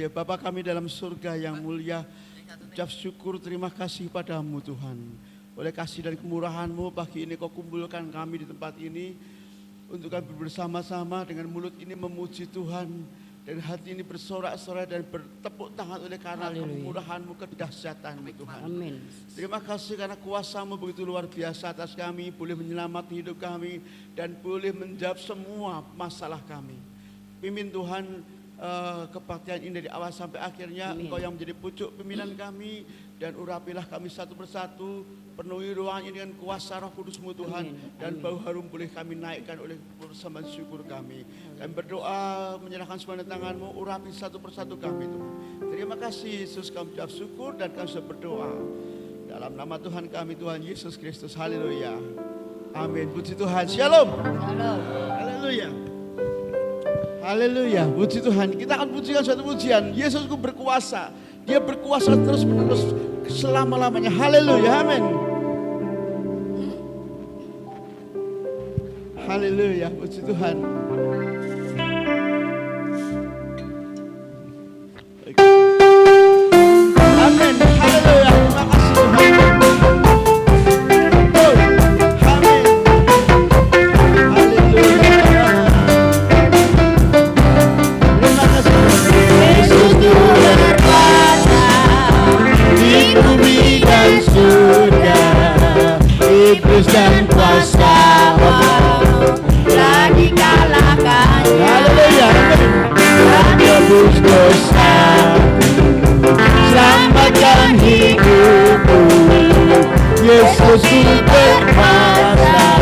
Ya Bapa kami dalam surga yang mulia, ucap syukur terima kasih padamu Tuhan. Oleh kasih dan kemurahan-Mu pagi ini Kau kumpulkan kami di tempat ini untuk kami bersama-sama dengan mulut ini memuji Tuhan dan hati ini bersorak-sorai dan bertepuk tangan oleh karena kemurahan-Mu, kedahsyatan-Mu Tuhan. Amin. Terima kasih karena kuasa-Mu begitu luar biasa atas kami, boleh menyelamatkan hidup kami dan boleh menjawab semua masalah kami. Pimpin Tuhan kebaktian ini dari awal sampai akhirnya. Amin. Engkau yang menjadi pucuk pimpinan kami dan urapilah kami satu persatu, penuhi ruangan ini dengan kuasa Roh Kudus-Mu Tuhan. Amin. Dan bau harum boleh kami naikkan oleh persembahan syukur kami. Kami berdoa menyerahkan semua tangan-Mu, urapi satu persatu kami Tuhan. Terima kasih Yesus, kami ucap syukur dan kami sudah berdoa dalam nama Tuhan kami Tuhan Yesus Kristus. Haleluya. Amin. Puji Tuhan. Shalom. Shalom. Haleluya. Haleluya, puji Tuhan. Kita akan pujikan suatu pujian. Yesusku berkuasa. Dia berkuasa terus menerus selama-lamanya. Haleluya, amin. Haleluya, puji Tuhan. Amin, haleluya. Terima kasih Tuhan. Dan kuasa telah dikalahkan. Haleluya. Dan tebus dosa, selamatkan hidupku. Yesus berkuasa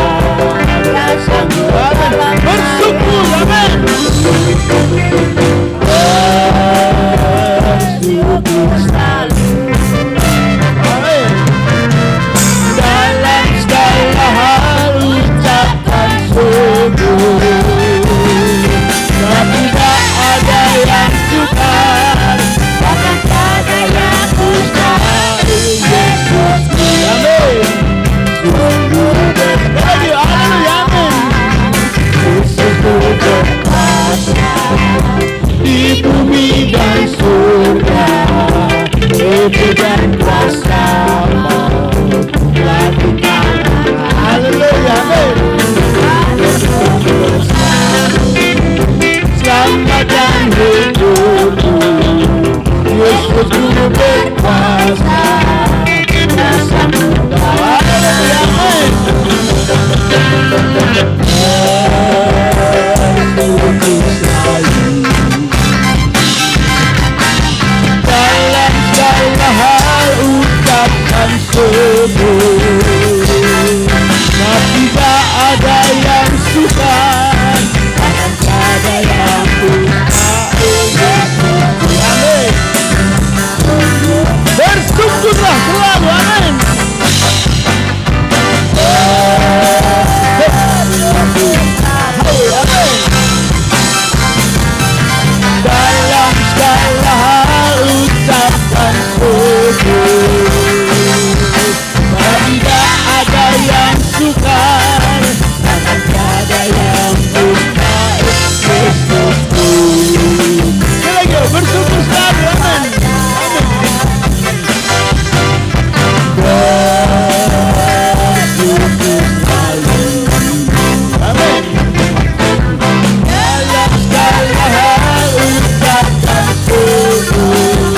dan sanggup dalam bersyukur, amin. bersyukur selalu. Ucapkan syukur, dan tidak ada yang sukar, bahkan tiada yang mustahil. Yesus amin. Sungguh berkuasa, Yesus berkuasa di bumi dan surga. Hidup dan kuasa telah dikalahkan. Haleluya, amin. Selamatkan hidupku, Yesus Guru berkuasa, kuasa muda. Haleluya, amin. Bersyukur selalu dalam segala hal, ucapkan syukur. Tidak ada yang sukar, bahkan tiada yang mustahil. Amin. Bersyukurlah selalu, amin. Dalam segala hal ucapkan syukur. Tidak ada yang sukar, bahkan tiada yang mustahil. Yesusku. Ayo bersyukur selalu, amin. Bersyukur selalu, Amin. dalam segala hal ucapkan syukur.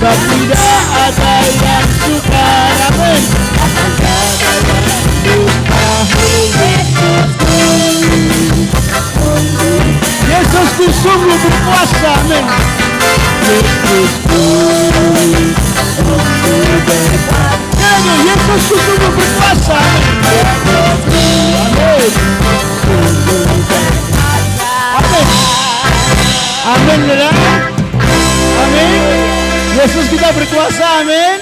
Dan tidak ada yang sukar, amin, bahkan tiada yang mustahil. Yesusku sungguh berkuasa, amin. Yesusku sungguh berkuasa. Yesusku sungguh berkuasa, Amin. Sungguh berkuasa. amin. Amin, saudara. Amin. Yesus kita berkuasa, amin.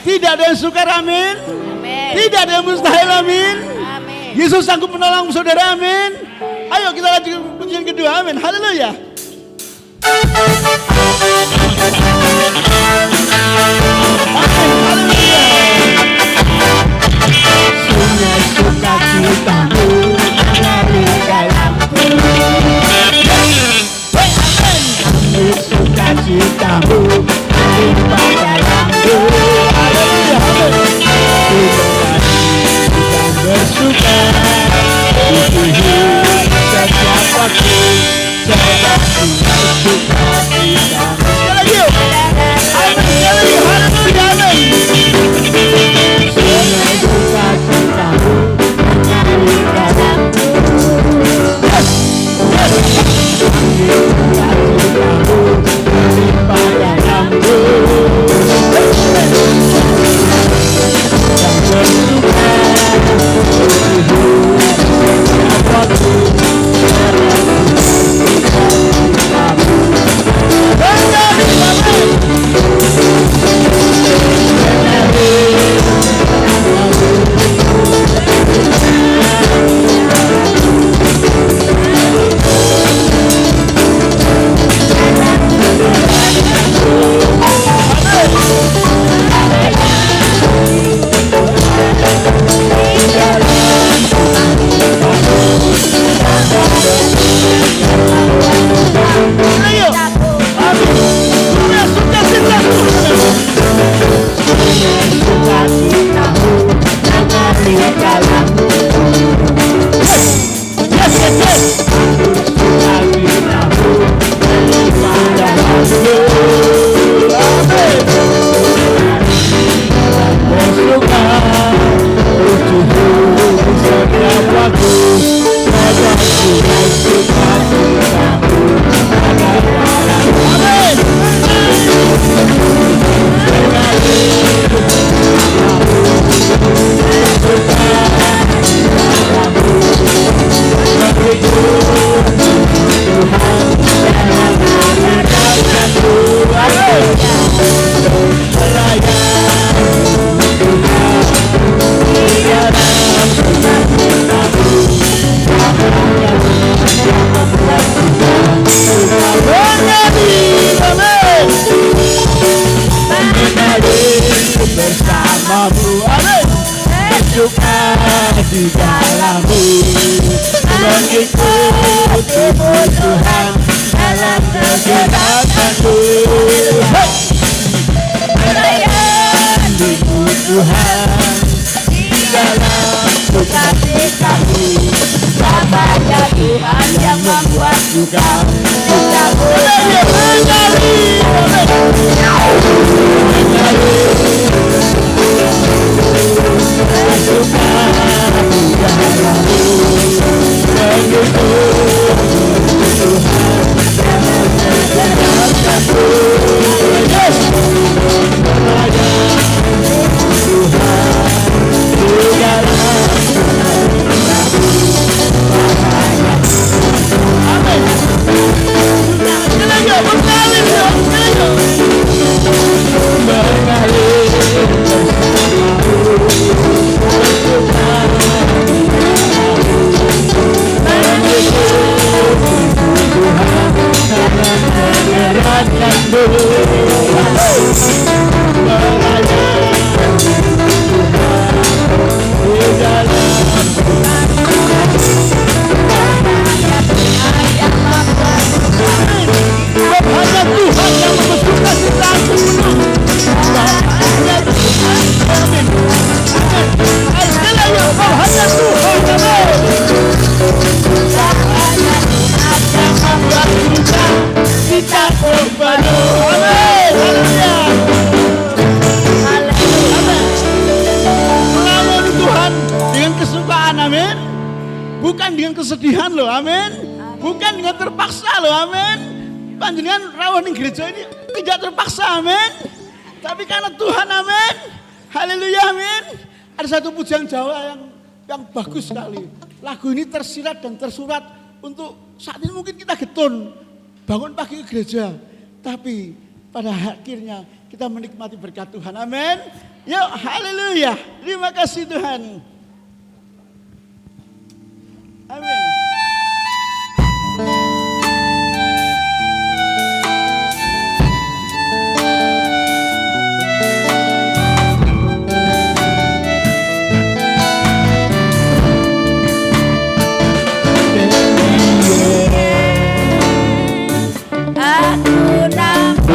Tidak ada yang sukar, amin. Amin. Tidak ada yang mustahil, amin. Amin. Yesus sanggup menolong saudara, amin. Ayo kita lanjutkan pujian kedua, amin. Haleluya. Sungai sukacitamu mengalir dalamku. Amin. sukacitamu melimpah dalamku. Ku bersuka di hidup setiap waktu sebab ku sukacitamu. Dengan sukacitamu mengalir dalamku. Sukacitamu melimpah dalamku. Dan bersuka di hidup setiap waktu sebab ku sukacitamu. Bersamamu, amin. Bersuka di dalammu, mengikutimu Tuhan dalam kegiatanku. Melayanimu Tuhan di dalam sukacitamu. Sabanya Tuhan yang membuat juga cintamu. Bukan dengan kesedihan loh, amin. Bukan dengan terpaksa loh, amin. Panjenengan rawuh ning gereja ini tidak terpaksa, amin. Tapi karena Tuhan, amin. Haleluya, amin. Ada satu pujian Jawa yang bagus sekali. Lagu ini tersirat dan tersurat untuk saat ini mungkin kita getun bangun pagi ke gereja, tapi pada akhirnya kita menikmati berkat Tuhan, amin. Yuk, haleluya. Terima kasih Tuhan. Amin. Aku nampak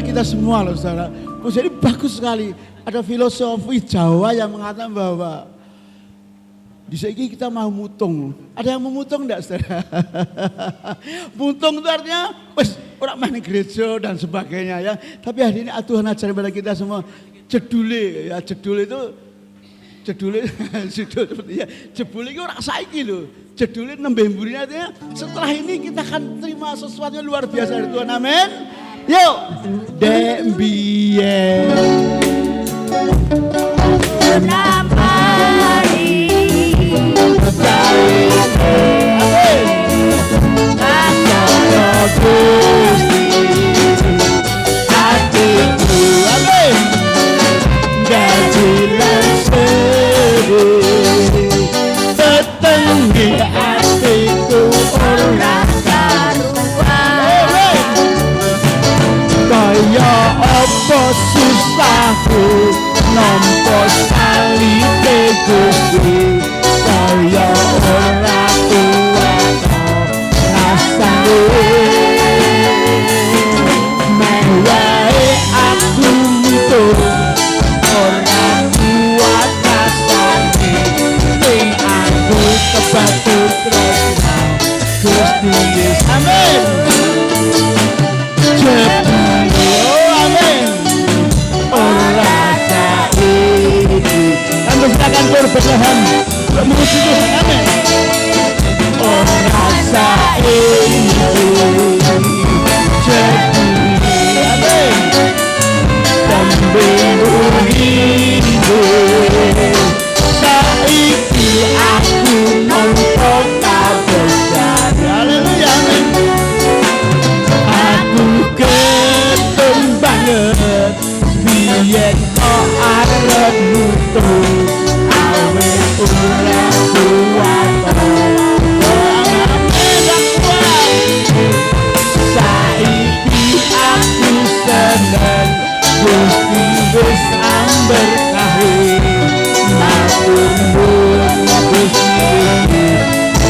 kepada kita semua loh saudara. Jadi bagus sekali. Ada filosofi Jawa yang mengatakan bahwa di sini kita mau mutung. Ada yang mau mutung enggak saudara? Mutung itu artinya orang main gereja dan sebagainya ya. Tapi hari ini Tuhan ajarin pada kita semua jedule ya. Jedule itu seperti ya. Jebule itu orang saiki loh. Jedule nembe mburi artinya setelah ini kita akan terima sesuatu yang luar biasa dari Tuhan. Amin. Yuk. Dek biyen susahku nampa salite Gusti kaya ora kuat rasane mewae aku mutung ora kuat rasane ing aku kebatu tresna Gusti Yesus amin. Silakan berbelahan memuji Tuhan, amin. Oh rasa ini jadi amin. Tembiru hidup saiki aku nonton kabesar. Haleluya, amin. Aku ketemu banget biyen kok arep nutup ora kuat saiki aku seneng Gusti wis amberkahi matur nuwun Gusti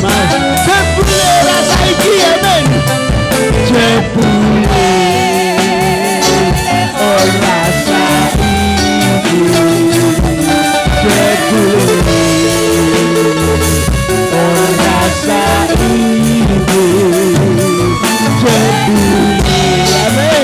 Mas jebule rasa iki amin jebule ora saiki jebule amin.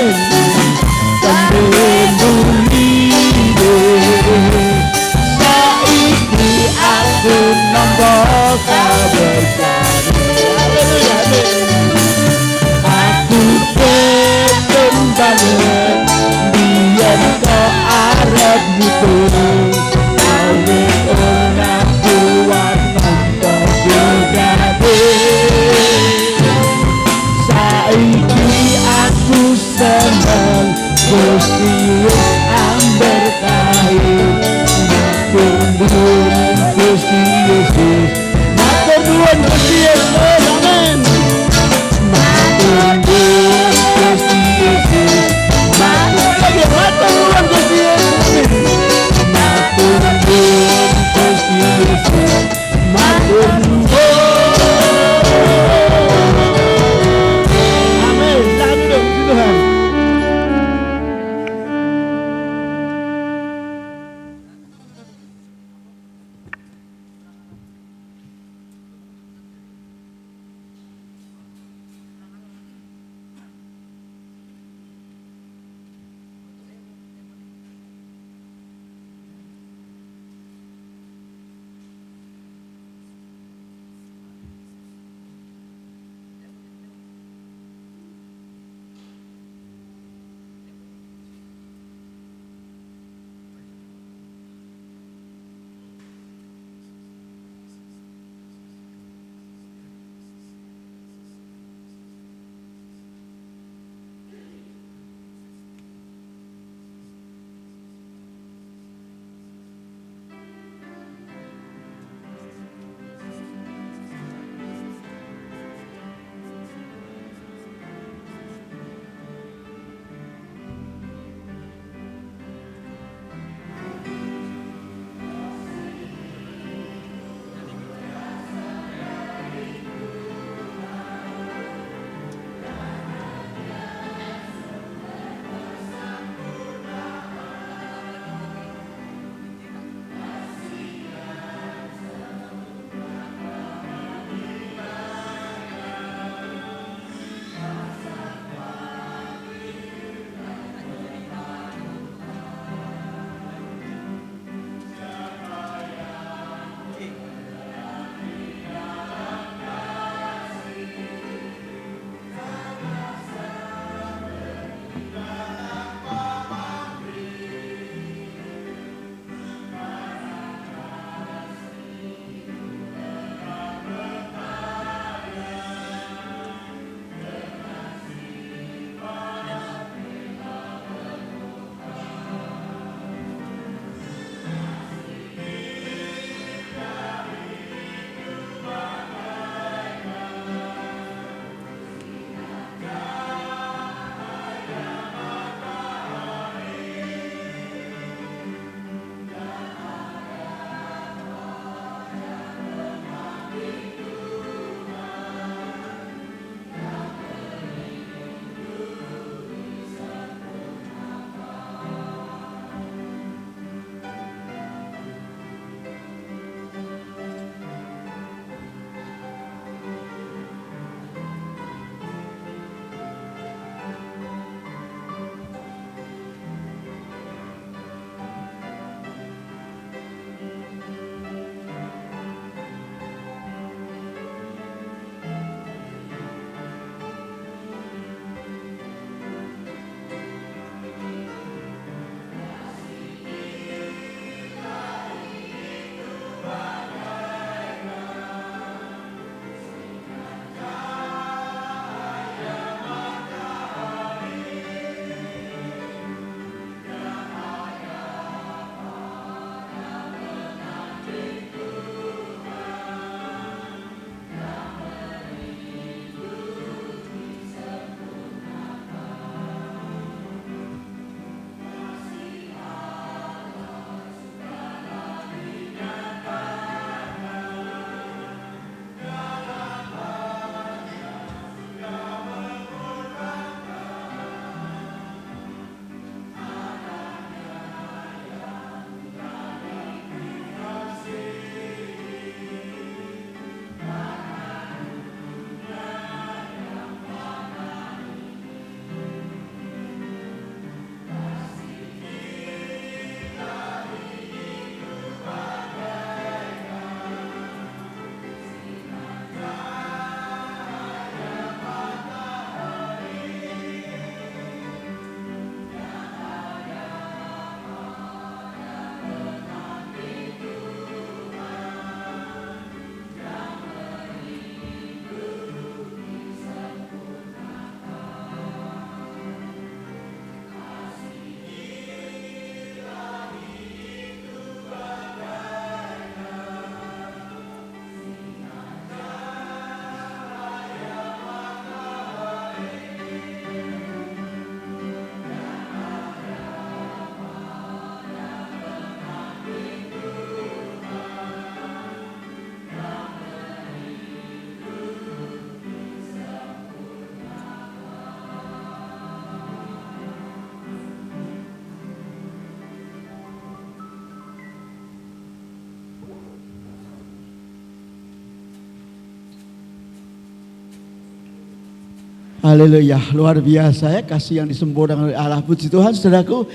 Haleluya, luar biasa ya kasih yang disempurnakan oleh Allah. Puji Tuhan, saudaraku,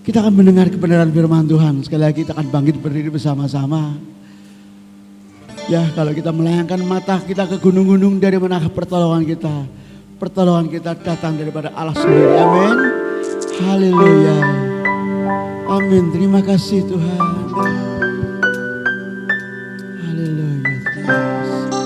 kita akan mendengar kebenaran firman Tuhan. Sekali lagi kita akan bangkit berdiri bersama-sama. Ya, kalau kita melayangkan mata kita ke gunung-gunung, dari mana pertolongan kita? Pertolongan kita datang daripada Allah sendiri. Amin. Haleluya. Amin. Terima kasih Tuhan. Haleluya. Terima kasih.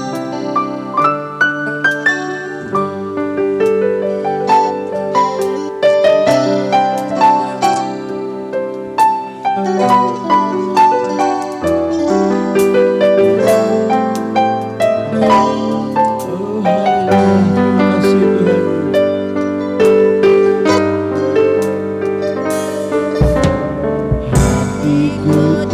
Hatiku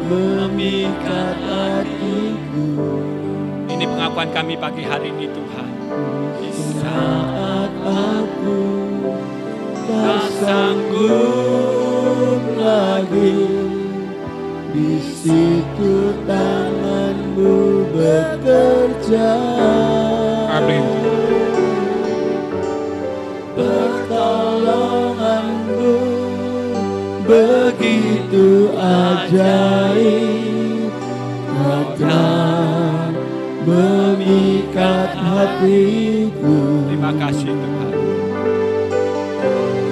memikat hatiku. Ini pengakuan kami pagi hari ini Tuhan. Di saat aku tak sanggup lagi, di situ tanganmu bekerja. Amin. Pertolonganmu begitu ajaib, kau telah memikat hatiku. Terima kasih Tuhan.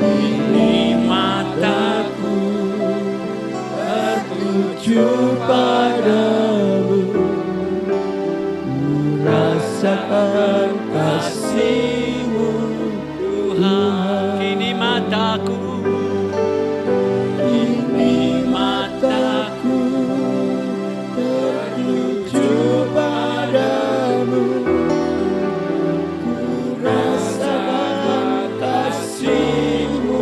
Kini mataku tertuju padamu, ku rasakan kasih-Mu Tuhan. Kini mataku tertuju padamu, ku rasakan kasih-Mu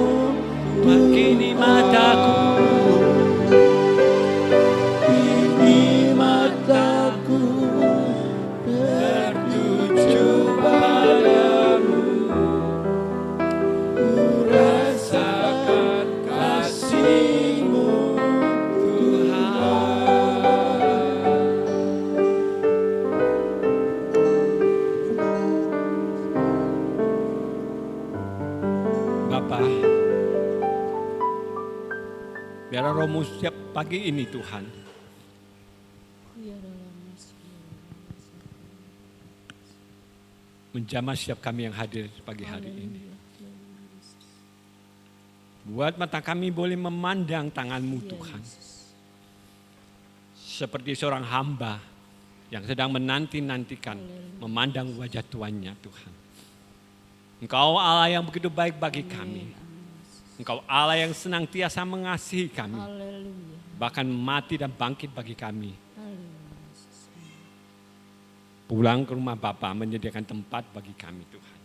Tuhan. kini mataku Kini mataku tertuju padamu, ku rasakan kasih-Mu Tuhan. Bapa, biar rohmu setiap pagi ini Tuhan menjamah setiap kami yang hadir pagi hari ini. Buat mata kami boleh memandang tangan-Mu Tuhan. Seperti seorang hamba yang sedang menanti-nantikan memandang wajah Tuannya Tuhan. Engkau Allah yang begitu baik bagi kami. Engkau Allah yang senantiasa mengasihi kami. Bahkan mati dan bangkit bagi kami. Pulang ke rumah Bapa menyediakan tempat bagi kami Tuhan.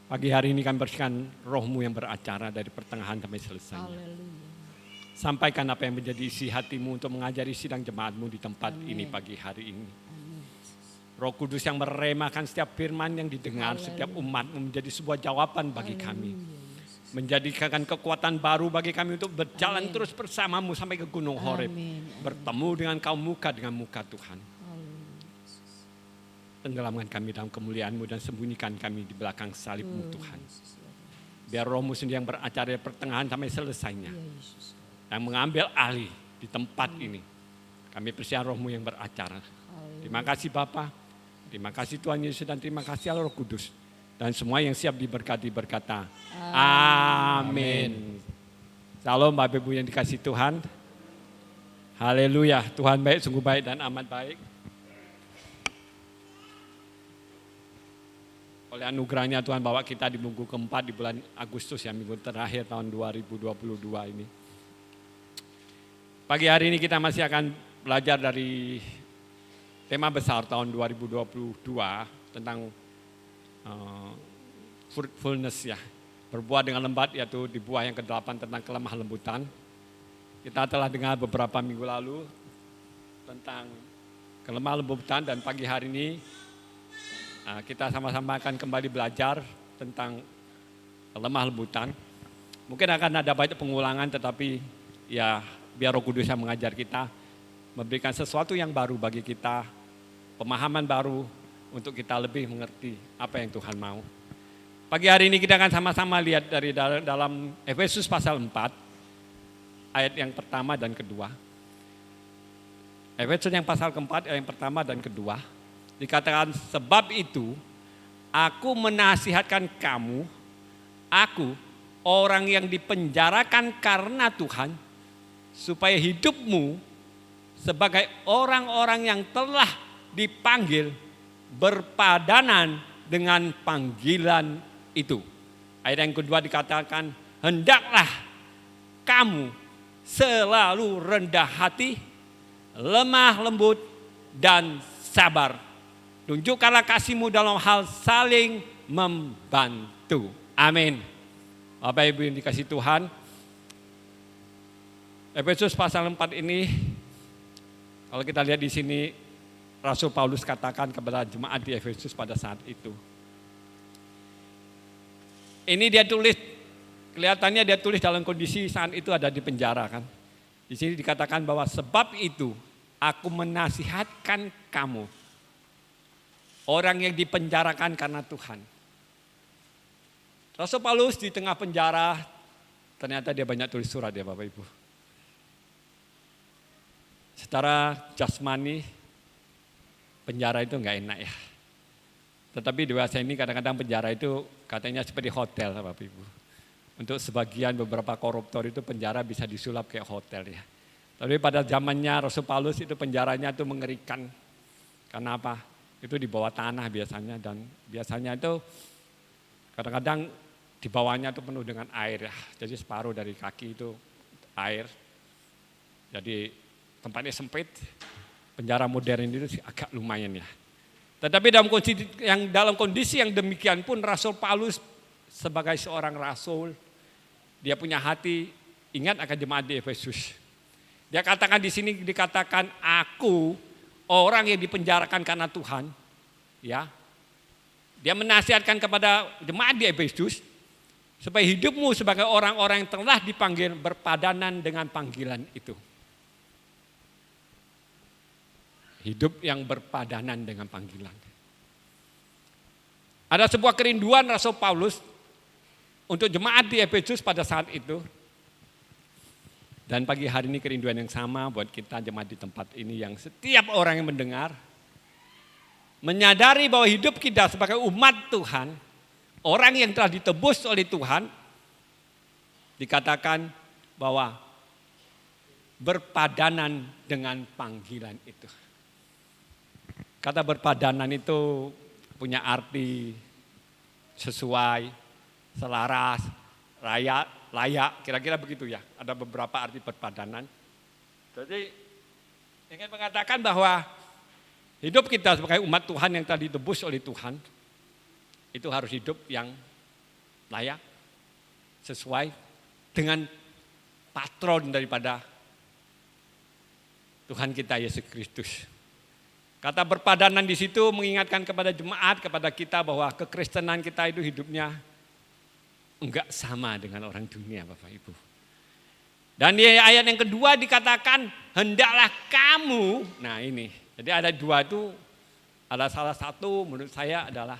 Pagi hari ini kami bersihkan roh-Mu yang beracara dari pertengahan sampai selesai. Sampaikan apa yang menjadi isi hati-Mu untuk mengajari sidang jemaat-Mu di tempat ini pagi hari ini. Roh Kudus yang meremahkan setiap firman yang didengar setiap umat-Mu menjadi sebuah jawaban bagi kami. Menjadikan kekuatan baru bagi kami untuk berjalan terus bersama-Mu sampai ke Gunung Horeb. Bertemu dengan Kau muka dengan muka Tuhan. Tenggelamkan kami dalam kemuliaan-Mu dan sembunyikan kami di belakang salib-Mu Tuhan. Biar Roh-Mu sendiri yang beracara dari pertengahan sampai selesainya. Yang mengambil alih di tempat ini. Kami persiapkan Roh-Mu yang beracara. Terima kasih Bapa, terima kasih Tuhan Yesus dan terima kasih Allah Roh Kudus. Dan semua yang siap diberkati berkata, amin. Salam Bapak Ibu yang dikasih Tuhan. Haleluya, Tuhan baik, sungguh baik dan amat baik. Oleh anugerahnya Tuhan bawa kita di minggu keempat di bulan Agustus ya, minggu terakhir tahun 2022 ini. Pagi hari ini kita masih akan belajar dari tema besar tahun 2022 tentang fruitfulness ya. Berbuah dengan lembat yaitu di buah yang ke-8 tentang kelemah lembutan. Kita telah dengar beberapa minggu lalu tentang kelemah lembutan dan pagi hari ini kita sama-sama akan kembali belajar tentang lemah lembutan. Mungkin akan ada banyak pengulangan tetapi ya biar Roh Kudus yang mengajar kita, memberikan sesuatu yang baru bagi kita, pemahaman baru untuk kita lebih mengerti apa yang Tuhan mau. Pagi hari ini kita akan sama-sama lihat dari dalam Efesus pasal 4, ayat yang pertama dan kedua. Efesus yang pasal keempat, ayat yang pertama dan kedua. Dikatakan, sebab itu aku menasihatkan kamu, aku orang yang dipenjarakan karena Tuhan, supaya hidupmu sebagai orang-orang yang telah dipanggil berpadanan dengan panggilan itu. Ayat yang kedua dikatakan, hendaklah kamu selalu rendah hati, lemah lembut, dan sabar. Tunjukkanlah kasih-Mu dalam hal saling membantu. Amin. Bapak Ibu yang dikasih Tuhan, Efesus pasal 4 ini, kalau kita lihat di sini, Rasul Paulus katakan kepada jemaat di Efesus pada saat itu. Ini dia tulis, kelihatannya dia tulis dalam kondisi saat itu ada di penjara kan. Di sini dikatakan bahwa sebab itu aku menasihatkan kamu, orang yang dipenjarakan karena Tuhan. Rasul Paulus di tengah penjara, ternyata dia banyak tulis surat ya Bapak Ibu. Secara jasmani, penjara itu enggak enak ya. Tetapi di bahasa ini kadang-kadang penjara itu katanya seperti hotel Bapak Ibu. Untuk sebagian beberapa koruptor itu penjara bisa disulap kayak hotel ya. Tapi pada zamannya Rasul Paulus itu penjaranya itu mengerikan. Karena apa? Itu di bawah tanah biasanya, dan biasanya itu kadang-kadang di bawahnya itu penuh dengan air ya. Jadi separuh dari kaki itu air. Jadi tempatnya sempit. Penjara modern itu agak lumayan ya. Tetapi dalam kondisi yang demikian pun Rasul Paulus sebagai seorang rasul, dia punya hati ingat akan jemaat di Efesus. Dia katakan di sini dikatakan aku orang yang dipenjarakan karena Tuhan, ya. Dia menasihatkan kepada jemaat di Efesus supaya hidupmu sebagai orang-orang yang telah dipanggil berpadanan dengan panggilan itu. Hidup yang berpadanan dengan panggilan. Ada sebuah kerinduan Rasul Paulus untuk jemaat di Efesus pada saat itu. Dan pagi hari ini kerinduan yang sama buat kita jemaat di tempat ini, yang setiap orang yang mendengar menyadari bahwa hidup kita sebagai umat Tuhan, orang yang telah ditebus oleh Tuhan, dikatakan bahwa berpadanan dengan panggilan itu. Kata berpadanan itu punya arti sesuai, selaras, layak, kira-kira begitu ya. Ada beberapa arti berpadanan. Jadi ingin mengatakan bahwa hidup kita sebagai umat Tuhan yang telah ditebus oleh Tuhan, itu harus hidup yang layak, sesuai dengan patron daripada Tuhan kita Yesus Kristus. Kata berpadanan di situ mengingatkan kepada jemaat, kepada kita bahwa kekristenan kita itu hidupnya enggak sama dengan orang dunia Bapak Ibu. Dan di ayat yang kedua dikatakan hendaklah kamu, nah ini. Jadi ada dua itu, ada salah satu menurut saya adalah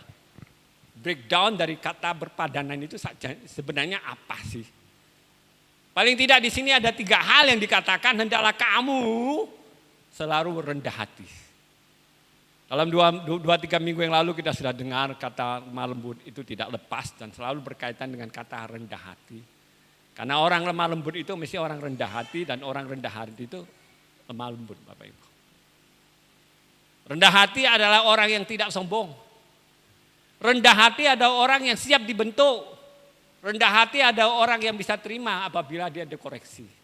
breakdown dari kata berpadanan itu sebenarnya apa sih? Paling tidak di sini ada 3 hal yang dikatakan hendaklah kamu selalu rendah hati. Dalam 2-3 minggu yang lalu kita sudah dengar kata lemah lembut itu tidak lepas dan selalu berkaitan dengan kata rendah hati. Karena orang lemah lembut itu mesti orang rendah hati, dan orang rendah hati itu lemah lembut Bapak Ibu. Rendah hati adalah orang yang tidak sombong. Rendah hati adalah orang yang siap dibentuk. Rendah hati adalah orang yang bisa terima apabila dia dikoreksi.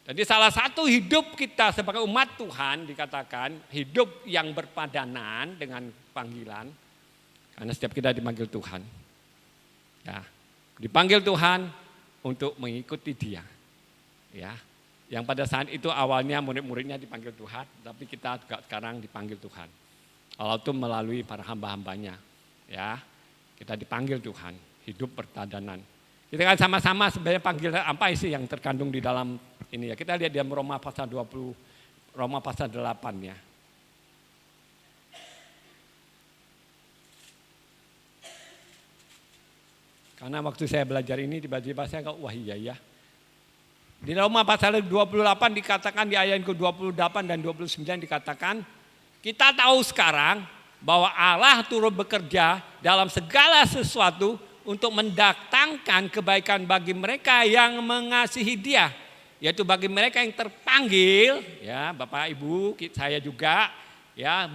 Jadi salah satu hidup kita sebagai umat Tuhan dikatakan hidup yang berpadanan dengan panggilan. Karena setiap kita dipanggil Tuhan. Ya, dipanggil Tuhan untuk mengikuti Dia. Ya, yang pada saat itu awalnya murid-muridnya dipanggil Tuhan, tapi kita juga sekarang dipanggil Tuhan. Allah itu melalui para hamba-hambanya. Ya, kita dipanggil Tuhan, hidup berpadanan. Kita kan sama-sama sebenarnya panggilan apa sih yang terkandung di dalam ini ya. Kita lihat di Roma pasal 20, Roma pasal 8 ya. Karena waktu saya belajar ini tiba-tiba saya wah iya ya. Di Roma pasal 28 dikatakan di ayat ke-28 dan 29 dikatakan kita tahu sekarang bahwa Allah turut bekerja dalam segala sesuatu untuk mendatangkan kebaikan bagi mereka yang mengasihi Dia, yaitu bagi mereka yang terpanggil, ya Bapak Ibu, saya juga, ya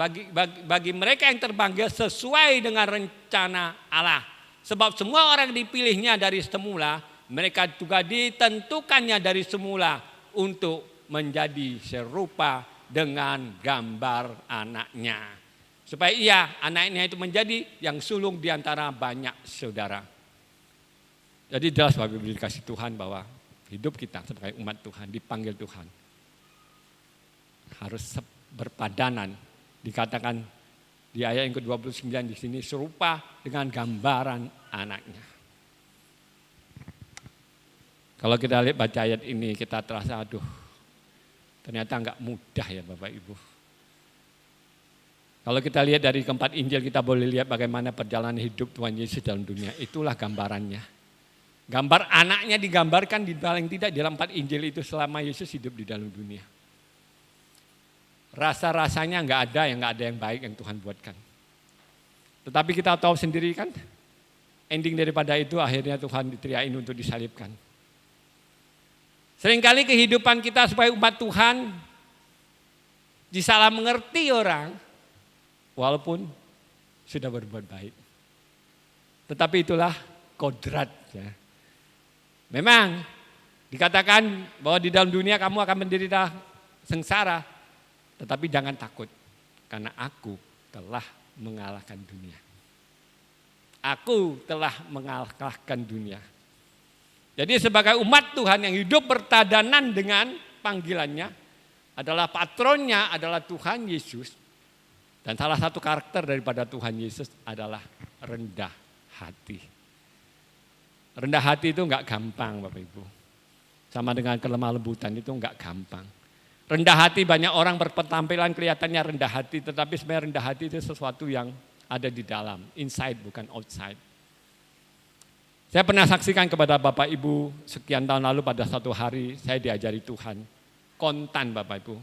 bagi mereka yang terpanggil sesuai dengan rencana Allah. Sebab semua orang dipilihnya dari semula, mereka juga ditentukannya dari semula untuk menjadi serupa dengan gambar anaknya. Supaya anaknya itu menjadi yang sulung di antara banyak saudara. Jadi jelas Bapak Ibu dikasih Tuhan bahwa hidup kita sebagai umat Tuhan, dipanggil Tuhan, harus berpadanan. Dikatakan di ayat yang ke-29 di sini, serupa dengan gambaran anaknya. Kalau kita lihat baca ayat ini, kita terasa aduh, ternyata enggak mudah ya Bapak Ibu. Kalau kita lihat dari keempat Injil, kita boleh lihat bagaimana perjalanan hidup Tuhan Yesus dalam dunia. Itulah gambarannya. Gambar anaknya digambarkan di paling tidak di dalam 4 Injil itu selama Yesus hidup di dalam dunia. Rasa-rasanya nggak ada yang baik yang Tuhan buatkan. Tetapi kita tahu sendiri kan, ending daripada itu akhirnya Tuhan diteriakin untuk disalibkan. Seringkali kehidupan kita sebagai umat Tuhan disalah mengerti orang, walaupun sudah berbuat baik. Tetapi itulah kodrat ya. Memang dikatakan bahwa di dalam dunia kamu akan menderita sengsara, tetapi jangan takut karena aku telah mengalahkan dunia. Aku telah mengalahkan dunia. Jadi sebagai umat Tuhan yang hidup bertadanan dengan panggilannya, adalah patronnya adalah Tuhan Yesus. Dan salah satu karakter daripada Tuhan Yesus adalah rendah hati. Rendah hati itu enggak gampang Bapak Ibu. Sama dengan kelemah lembutan itu enggak gampang. Rendah hati, banyak orang berpenampilan kelihatannya rendah hati, tetapi sebenarnya rendah hati itu sesuatu yang ada di dalam, inside bukan outside. Saya pernah saksikan kepada Bapak Ibu sekian tahun lalu pada satu hari saya diajari Tuhan. Kontan Bapak Ibu,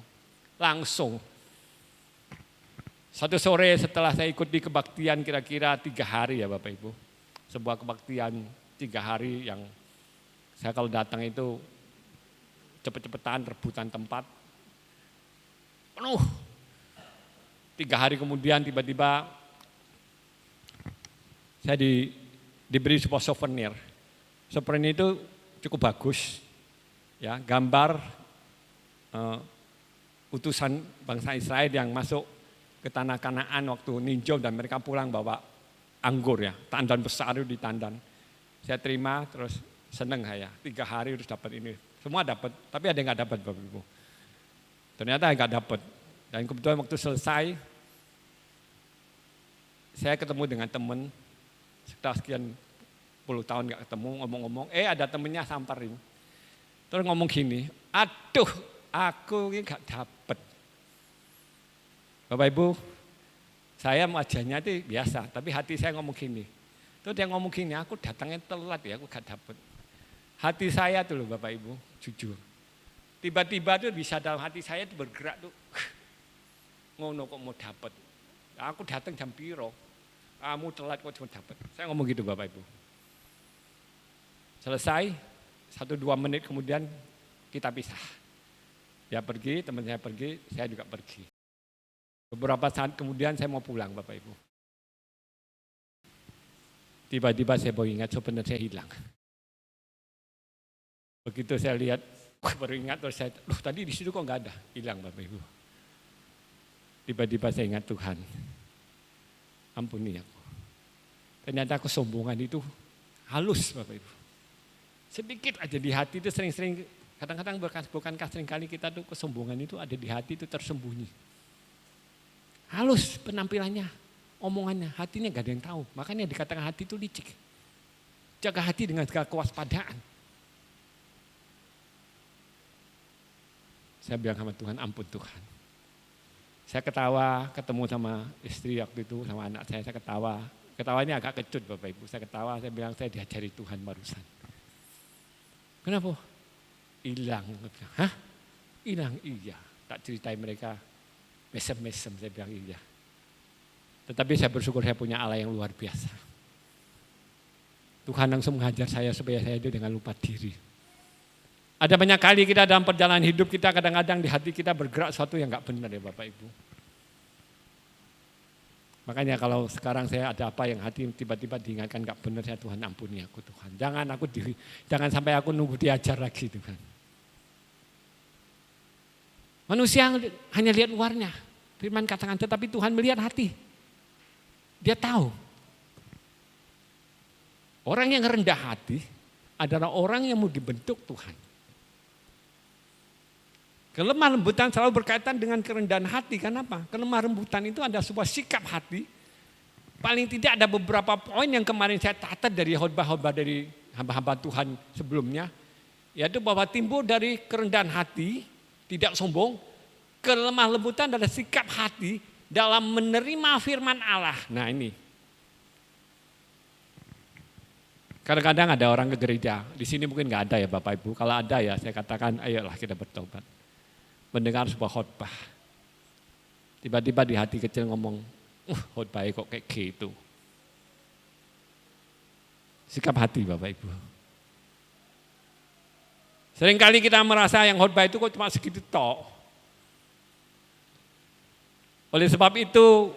langsung. Satu sore setelah saya ikut di kebaktian kira-kira 3 hari ya Bapak Ibu. Sebuah kebaktian 3 hari yang saya kalau datang itu cepet-cepetan rebutan tempat. Penuh. 3 hari kemudian tiba-tiba saya diberi sebuah souvenir. Souvenir itu cukup bagus. Ya, gambar utusan bangsa Israel yang masuk ke tanah Kanaan waktu ninjau dan mereka pulang bawa anggur ya, tandan besar itu di tandan. Saya terima terus seneng saya, 3 hari harus dapat ini. Semua dapat, tapi ada yang nggak dapat Bapak Ibu. Ternyata nggak dapat. Dan kebetulan waktu selesai, saya ketemu dengan teman, setelah sekian puluh tahun nggak ketemu, ngomong-ngomong, ada temennya samperin. Terus ngomong gini, aduh aku ini nggak dapat. Bapak Ibu, saya wajahnya itu biasa, tapi hati saya ngomong gini. Terus dia ngomong gini, aku datangnya telat ya, aku gak dapet. Hati saya tuh loh Bapak Ibu, jujur. Tiba-tiba tuh bisa dalam hati saya tuh bergerak tuh. Ngono kok mau dapet. Aku datang jam piro, kamu telat kok cuma dapet. Saya ngomong gitu Bapak Ibu. Selesai, 1-2 menit kemudian kita pisah. Dia pergi, teman saya pergi, saya juga pergi. Beberapa saat kemudian saya mau pulang Bapak Ibu. Tiba-tiba saya baru ingat souvenir saya hilang. Begitu saya lihat, baru ingat terus saya, tadi di situ kok nggak ada, hilang Bapak Ibu. Tiba-tiba saya ingat Tuhan, ampuni aku. Ternyata kesombongan itu halus Bapak Ibu. Sedikit aja di hati itu sering-sering, kadang-kadang bukankah seringkali kita tuh kesombongan itu ada di hati itu tersembunyi. Halus penampilannya. Omongannya, hatinya gak ada yang tahu. Makanya dikatakan hati itu licik. Jaga hati dengan segala kewaspadaan. Saya bilang sama Tuhan, ampun Tuhan. Saya ketawa, ketemu sama istri waktu itu, sama anak saya ketawa. Ketawanya agak kecut Bapak Ibu. Saya ketawa, saya bilang saya diajari Tuhan barusan. Kenapa? Hilang. Hah? Hilang? Iya. Tak ceritain mereka, mesem-mesem, saya bilang iya. Tetapi saya bersyukur saya punya Allah yang luar biasa. Tuhan langsung mengajar saya supaya saya itu dengan lupa diri. Ada banyak kali kita dalam perjalanan hidup kita kadang-kadang di hati kita bergerak sesuatu yang gak benar ya Bapak Ibu. Makanya kalau sekarang saya ada apa yang hati tiba-tiba diingatkan gak benar, saya Tuhan ampuni aku Tuhan. Jangan sampai aku nunggu diajar lagi Tuhan. Manusia hanya lihat luarnya. Firman katakan tetapi Tuhan melihat hati. Dia tahu. Orang yang rendah hati adalah orang yang mau dibentuk Tuhan. Kelemah lembutan selalu berkaitan dengan kerendahan hati. Kenapa? Kelemah lembutan itu ada sebuah sikap hati. Paling tidak ada beberapa poin yang kemarin saya catat dari khotbah-khotbah dari hamba-hamba Tuhan sebelumnya. Yaitu bahwa timbul dari kerendahan hati, tidak sombong. Kelemah lembutan adalah sikap hati dalam menerima firman Allah. Nah ini. Kadang-kadang ada orang ke gereja. Di sini mungkin nggak ada ya Bapak Ibu. Kalau ada ya saya katakan ayolah kita bertobat. Mendengar sebuah khotbah. Tiba-tiba di hati kecil ngomong, khotbahnya kok kayak gitu. Sikap hati Bapak Ibu. Seringkali kita merasa yang khotbah itu kok cuma segitu tok. Oleh sebab itu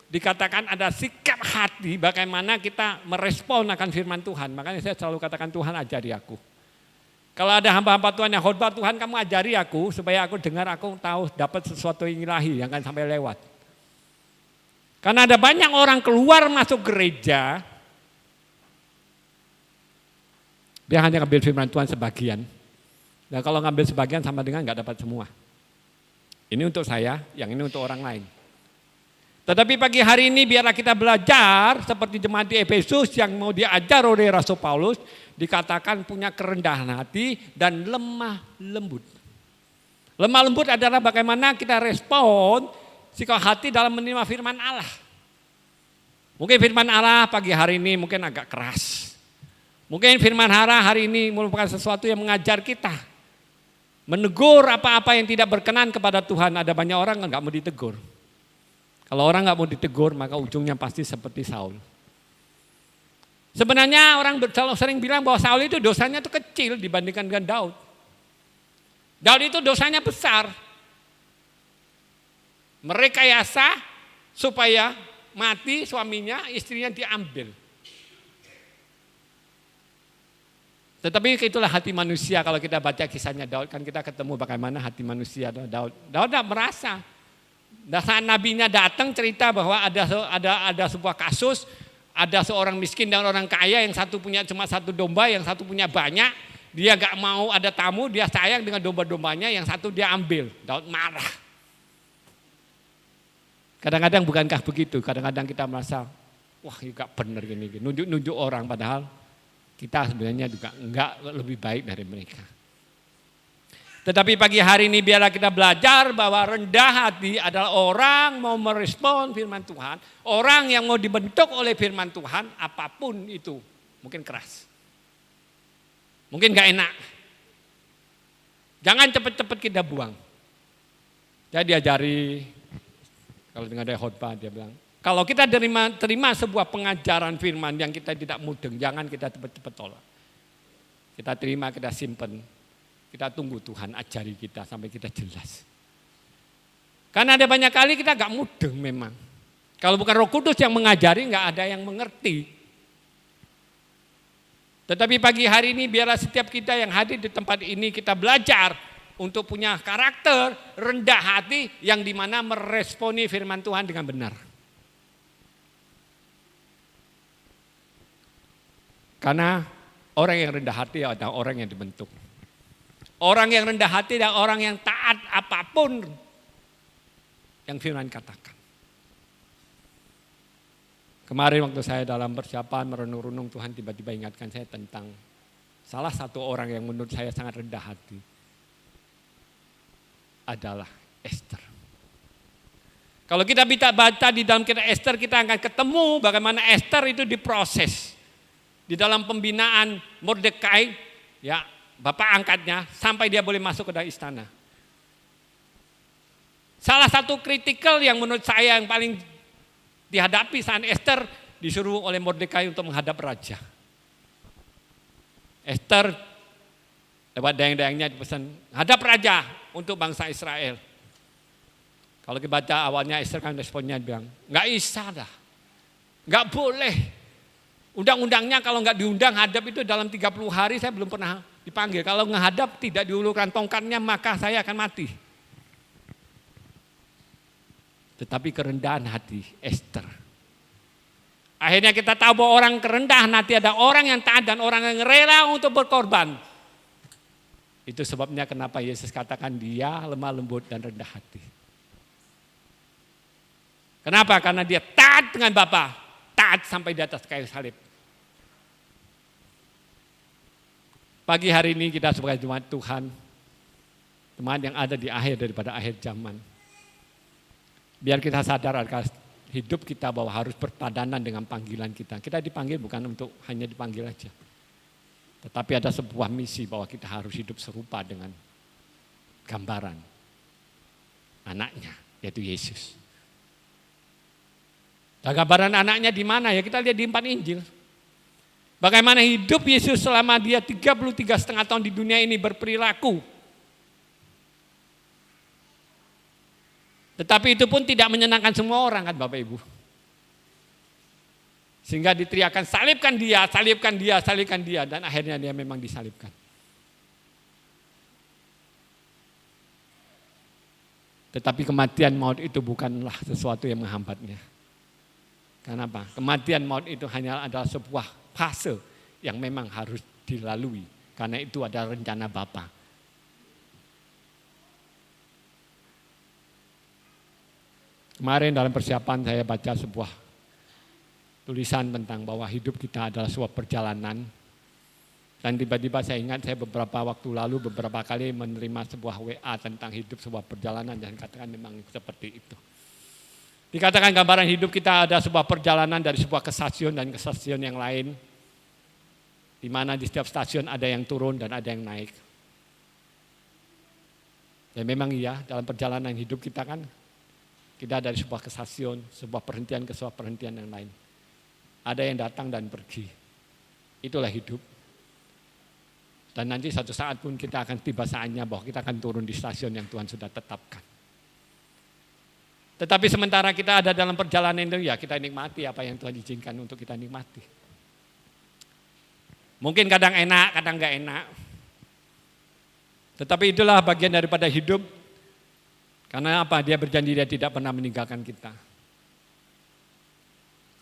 dikatakan ada sikap hati bagaimana kita merespon akan firman Tuhan. Makanya saya selalu katakan Tuhan ajari aku. Kalau ada hamba-hamba Tuhan yang khotbah, Tuhan kamu ajari aku supaya aku dengar, aku tahu dapat sesuatu yang ilahi yang akan sampai lewat. Karena ada banyak orang keluar masuk gereja, dia hanya ngambil firman Tuhan sebagian. Nah kalau ngambil sebagian sama dengan nggak dapat semua. Ini untuk saya, yang ini untuk orang lain. Tetapi pagi hari ini biarlah kita belajar seperti jemaat di Efesus yang mau diajar oleh Rasul Paulus, dikatakan punya kerendahan hati dan lemah lembut. Lemah lembut adalah bagaimana kita respon sikap hati dalam menerima firman Allah. Mungkin firman Allah pagi hari ini mungkin agak keras. Mungkin firman Allah hari ini merupakan sesuatu yang mengajar kita. Menegur apa-apa yang tidak berkenan kepada Tuhan. Ada banyak orang yang nggak mau ditegur. Kalau orang nggak mau ditegur maka ujungnya pasti seperti Saul. Sebenarnya orang sering bilang bahwa Saul itu dosanya itu kecil dibandingkan dengan Daud. Daud itu dosanya besar. Merekayasa supaya mati suaminya, istrinya diambil. Tetapi itulah hati manusia. Kalau kita baca kisahnya Daud kan kita ketemu bagaimana hati manusia Daud. Daud tidak merasa. Dan saat nabinya datang cerita bahwa ada sebuah kasus, ada seorang miskin dan orang kaya yang satu punya cuma satu domba, yang satu punya banyak. Dia gak mau ada tamu, dia sayang dengan domba-dombanya, yang satu dia ambil. Daud marah. Kadang-kadang bukankah begitu? Kadang-kadang kita merasa, wah ini gak benar gini. Nunjuk-nunjuk orang padahal kita sebenarnya juga enggak lebih baik dari mereka. Tetapi pagi hari ini biarlah kita belajar bahwa rendah hati adalah orang mau merespon firman Tuhan. Orang yang mau dibentuk oleh firman Tuhan apapun itu. Mungkin keras. Mungkin gak enak. Jangan cepat-cepat kita buang. Saya diajari, kalau dengar dari khotbah dia bilang, kalau kita terima sebuah pengajaran firman yang kita tidak mudeng, jangan kita cepat-cepat tolak. Kita terima, kita simpen. Kita tunggu Tuhan ajari kita sampai kita jelas. Karena ada banyak kali kita gak mudeng memang. Kalau bukan Roh Kudus yang mengajari gak ada yang mengerti. Tetapi pagi hari ini biarlah setiap kita yang hadir di tempat ini kita belajar untuk punya karakter rendah hati yang dimana meresponi firman Tuhan dengan benar. Karena orang yang rendah hati adalah orang yang dibentuk. Orang yang rendah hati dan orang yang taat apapun yang firman katakan. Kemarin waktu saya dalam persiapan merenung-renung, Tuhan tiba-tiba ingatkan saya tentang salah satu orang yang menurut saya sangat rendah hati. Adalah Esther. Kalau kita baca di dalam kitab Esther, kita akan ketemu bagaimana Esther itu diproses. Di dalam pembinaan Mordekai, ya, bapak angkatnya sampai dia boleh masuk ke dalam istana. Salah satu kritikal yang menurut saya yang paling dihadapi saat Esther disuruh oleh Mordekai untuk menghadap raja. Esther lewat dayang-dayangnya dipesan, hadap raja untuk bangsa Israel. Kalau kita baca awalnya Esther kan responnya bilang, nggak bisa dah, nggak boleh. Undang-undangnya kalau nggak diundang hadap itu dalam 30 hari saya belum pernah dipanggil. Kalau menghadap tidak diulurkan tongkatnya maka saya akan mati. Tetapi kerendahan hati Esther. Akhirnya kita tahu bahwa orang kerendahan hati ada orang yang taat dan orang yang rela untuk berkorban. Itu sebabnya kenapa Yesus katakan dia lemah lembut dan rendah hati. Kenapa? Karena dia taat dengan Bapa, taat sampai di atas kayu salib. Pagi hari ini kita sebagai jemaat Tuhan, jemaat yang ada di akhir daripada akhir zaman. Biar kita sadar akan hidup kita bahwa harus berpadanan dengan panggilan kita. Kita dipanggil bukan untuk hanya dipanggil aja. Tetapi ada sebuah misi bahwa kita harus hidup serupa dengan gambaran anaknya, yaitu Yesus. Nah, gambaran anaknya di mana ya? Kita lihat di 4 Injil. Bagaimana hidup Yesus selama dia 33,5 tahun di dunia ini berperilaku. Tetapi itu pun tidak menyenangkan semua orang kan Bapak Ibu. Sehingga diteriakan salibkan dia, salibkan dia, salibkan dia. Dan akhirnya dia memang disalibkan. Tetapi kematian maut itu bukanlah sesuatu yang menghambatnya. Kenapa? Kematian maut itu hanya adalah sebuah fase yang memang harus dilalui. Karena itu adalah rencana Bapa. Kemarin dalam persiapan saya baca sebuah tulisan tentang bahwa hidup kita adalah sebuah perjalanan. Dan tiba-tiba saya ingat saya beberapa waktu lalu beberapa kali menerima sebuah WA tentang hidup sebuah perjalanan dan katakan memang seperti itu. Dikatakan gambaran hidup kita ada sebuah perjalanan dari sebuah ke stasiun dan ke stasiun yang lain. Di mana di setiap stasiun ada yang turun dan ada yang naik. Dan memang iya dalam perjalanan hidup kita kan kita dari sebuah ke stasiun, sebuah perhentian ke sebuah perhentian yang lain. Ada yang datang dan pergi. Itulah hidup. Dan nanti satu saat pun kita akan tiba saatnya bahwa kita akan turun di stasiun yang Tuhan sudah tetapkan. Tetapi sementara kita ada dalam perjalanan itu ya kita nikmati apa yang Tuhan izinkan untuk kita nikmati. Mungkin kadang enak, kadang enggak enak. Tetapi itulah bagian daripada hidup. Karena apa? Dia berjanji dia tidak pernah meninggalkan kita.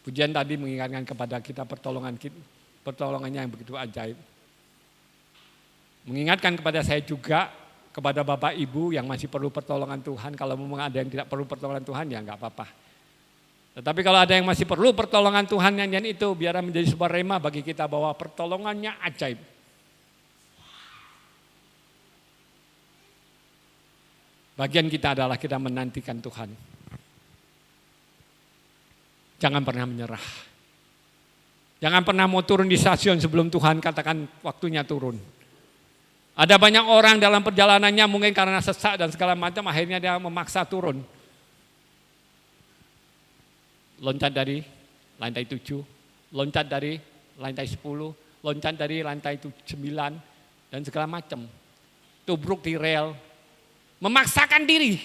Pujian tadi mengingatkan kepada kita pertolongannya yang begitu ajaib. Mengingatkan kepada saya juga, kepada Bapak Ibu yang masih perlu pertolongan Tuhan. Kalau memang ada yang tidak perlu pertolongan Tuhan ya enggak apa-apa. Tetapi kalau ada yang masih perlu pertolongan Tuhan yang itu biar menjadi sebuah rema bagi kita bahwa pertolongannya ajaib. Bagian kita adalah kita menantikan Tuhan. Jangan pernah menyerah. Jangan pernah mau turun di stasiun sebelum Tuhan katakan waktunya turun. Ada banyak orang dalam perjalanannya mungkin karena sesak dan segala macam akhirnya dia memaksa turun. Loncat dari lantai 7, loncat dari lantai 10, loncat dari lantai 9 dan segala macam. Tubruk di rel, memaksakan diri.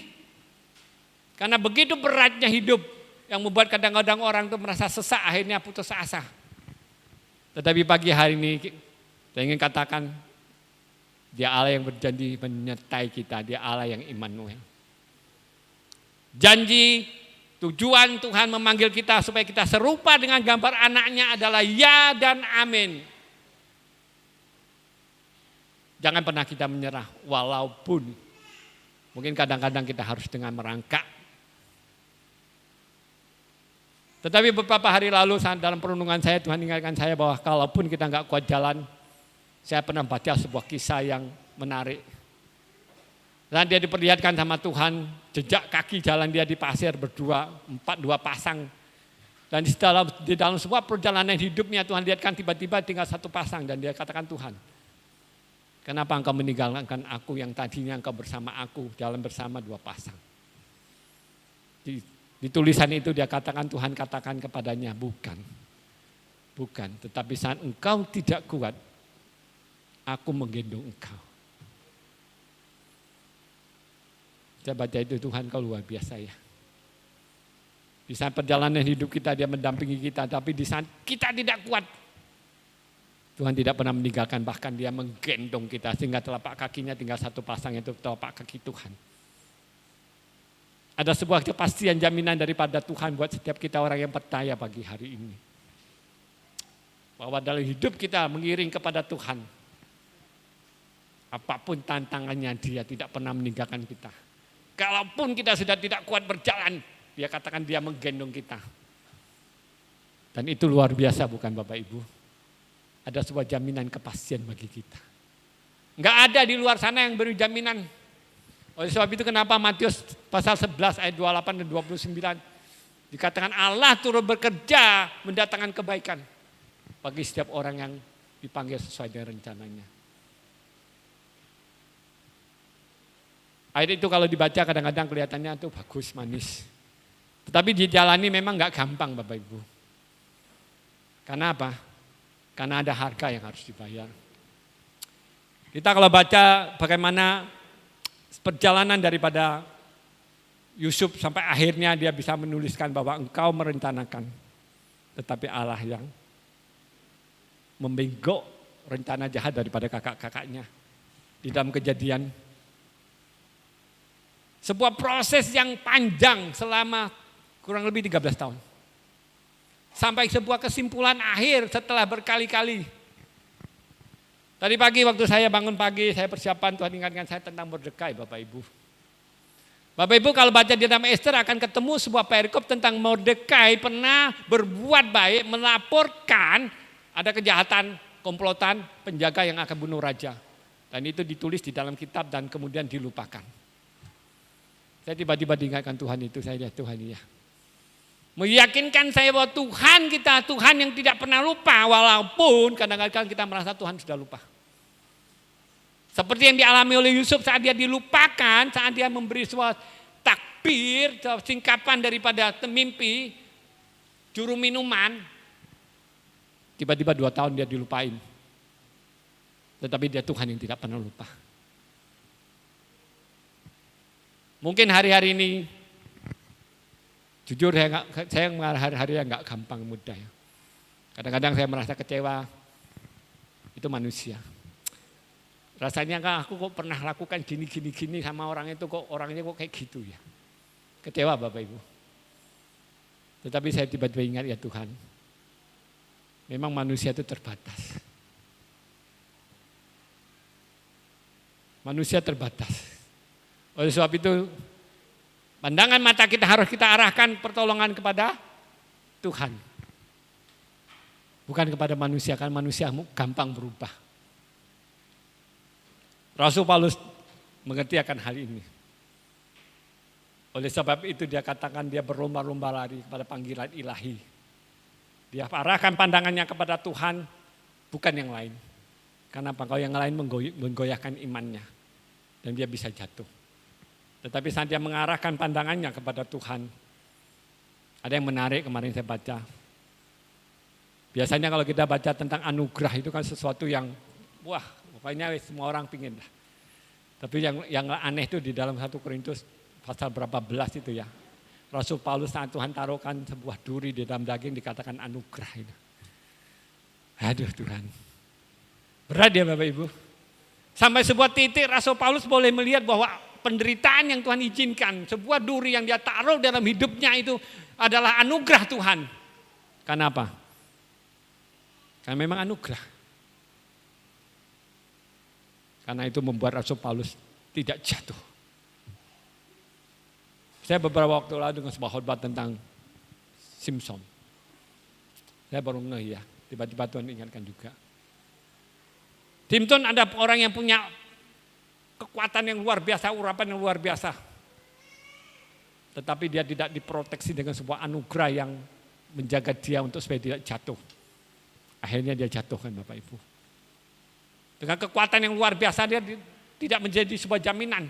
Karena begitu beratnya hidup yang membuat kadang-kadang orang itu merasa sesak akhirnya putus asa. Tetapi pagi hari ini saya ingin katakan Dia Allah yang berjanji menyertai kita, Dia Allah yang Immanuel. Janji tujuan Tuhan memanggil kita supaya kita serupa dengan gambar anaknya adalah ya dan amin. Jangan pernah kita menyerah walaupun mungkin kadang-kadang kita harus dengan merangkak. Tetapi beberapa hari lalu dalam perenungan saya Tuhan ingatkan saya bahwa kalaupun kita nggak kuat jalan, saya pernah baca sebuah kisah yang menarik. Dan dia diperlihatkan sama Tuhan, jejak kaki jalan dia di pasir berdua, 4 pasang. Dan di dalam sebuah perjalanan hidupnya Tuhan lihatkan tiba-tiba tinggal 1 pasang dan dia katakan Tuhan, kenapa engkau meninggalkan aku yang tadinya engkau bersama aku, jalan bersama 2 pasang. Di tulisan itu dia katakan Tuhan katakan kepadanya, bukan, tetapi saat engkau tidak kuat, aku menggendong engkau. Saya baca itu Tuhan kau luar biasa ya. Di saat perjalanan hidup kita dia mendampingi kita, tapi di saat kita tidak kuat, Tuhan tidak pernah meninggalkan, bahkan dia menggendong kita sehingga telapak kakinya tinggal 1 pasang itu telapak kaki Tuhan. Ada sebuah kepastian jaminan daripada Tuhan buat setiap kita orang yang percaya pagi hari ini. Bahwa dalam hidup kita mengiring kepada Tuhan. Apapun tantangannya, dia tidak pernah meninggalkan kita. Kalaupun kita sudah tidak kuat berjalan, dia katakan dia menggendong kita. Dan itu luar biasa bukan Bapak Ibu? Ada sebuah jaminan kepastian bagi kita. Enggak ada di luar sana yang beri jaminan. Oleh sebab itu kenapa Matius pasal 11 ayat 28 dan 29 dikatakan Allah turut bekerja mendatangkan kebaikan bagi setiap orang yang dipanggil sesuai dengan rencananya. Ayat itu kalau dibaca kadang-kadang kelihatannya itu bagus, manis. Tetapi dijalani memang enggak gampang Bapak Ibu. Karena apa? Karena ada harga yang harus dibayar. Kita kalau baca bagaimana perjalanan daripada Yusuf sampai akhirnya dia bisa menuliskan bahwa engkau merencanakan. Tetapi Allah yang membengkok rencana jahat daripada kakak-kakaknya. Di dalam Kejadian. Sebuah proses yang panjang selama kurang lebih 13 tahun. Sampai sebuah kesimpulan akhir setelah berkali-kali. Tadi pagi waktu saya bangun pagi, saya persiapan Tuhan ingatkan saya tentang Mordekai Bapak Ibu. Bapak Ibu kalau baca di dalam Ester akan ketemu sebuah perikop tentang Mordekai pernah berbuat baik, melaporkan ada kejahatan, komplotan, penjaga yang akan bunuh raja. Dan itu ditulis di dalam kitab dan kemudian dilupakan. Saya tiba-tiba diingatkan Tuhan itu, saya lihat Tuhan iya. Meyakinkan saya bahwa Tuhan kita, Tuhan yang tidak pernah lupa, walaupun kadang-kadang kita merasa Tuhan sudah lupa. Seperti yang dialami oleh Yusuf saat dia dilupakan, saat dia memberi sebuah takbir, singkapan daripada mimpi, juru minuman, tiba-tiba 2 tahun dia dilupain. Tetapi dia Tuhan yang tidak pernah lupa. Mungkin hari-hari ini, jujur saya hari-hari yang gak gampang mudah ya. Kadang-kadang saya merasa kecewa, itu manusia. Rasanya aku kok pernah lakukan gini sama orang itu kok orangnya kok kayak gitu ya. Kecewa Bapak Ibu. Tetapi saya tiba-tiba ingat ya Tuhan, memang manusia itu terbatas. Manusia terbatas. Oleh sebab itu, pandangan mata kita harus kita arahkan pertolongan kepada Tuhan. Bukan kepada manusia, kan manusia gampang berubah. Rasul Paulus mengerti akan hal ini. Oleh sebab itu dia katakan dia berlomba-lomba lari kepada panggilan ilahi. Dia arahkan pandangannya kepada Tuhan, bukan yang lain. Karena kalau yang lain menggoyahkan imannya. Dan dia bisa jatuh. Tetapi saat dia mengarahkan pandangannya kepada Tuhan, ada yang menarik kemarin saya baca. Biasanya kalau kita baca tentang anugerah itu kan sesuatu yang, wah pokoknya semua orang pingin lah. Tapi yang aneh itu di dalam 1 Korintus pasal berapa belas itu ya. Rasul Paulus saat Tuhan taruhkan sebuah duri di dalam daging dikatakan anugerah itu. Aduh Tuhan. Berat ya Bapak Ibu. Sampai sebuah titik Rasul Paulus boleh melihat bahwa penderitaan yang Tuhan izinkan, sebuah duri yang dia taruh dalam hidupnya itu adalah anugerah Tuhan. Karena apa? Karena memang anugerah. Karena itu membuat Rasul Paulus tidak jatuh. Saya beberapa waktu lalu dengan sebuah khotbah tentang Simpson. Saya baru ngeh ya, tiba-tiba Tuhan ingatkan juga. Simpson ada orang yang punya kekuatan yang luar biasa, urapan yang luar biasa. Tetapi dia tidak diproteksi dengan sebuah anugerah yang menjaga dia untuk supaya tidak jatuh. Akhirnya dia jatuh kan Bapak Ibu. Dengan kekuatan yang luar biasa dia tidak menjadi sebuah jaminan.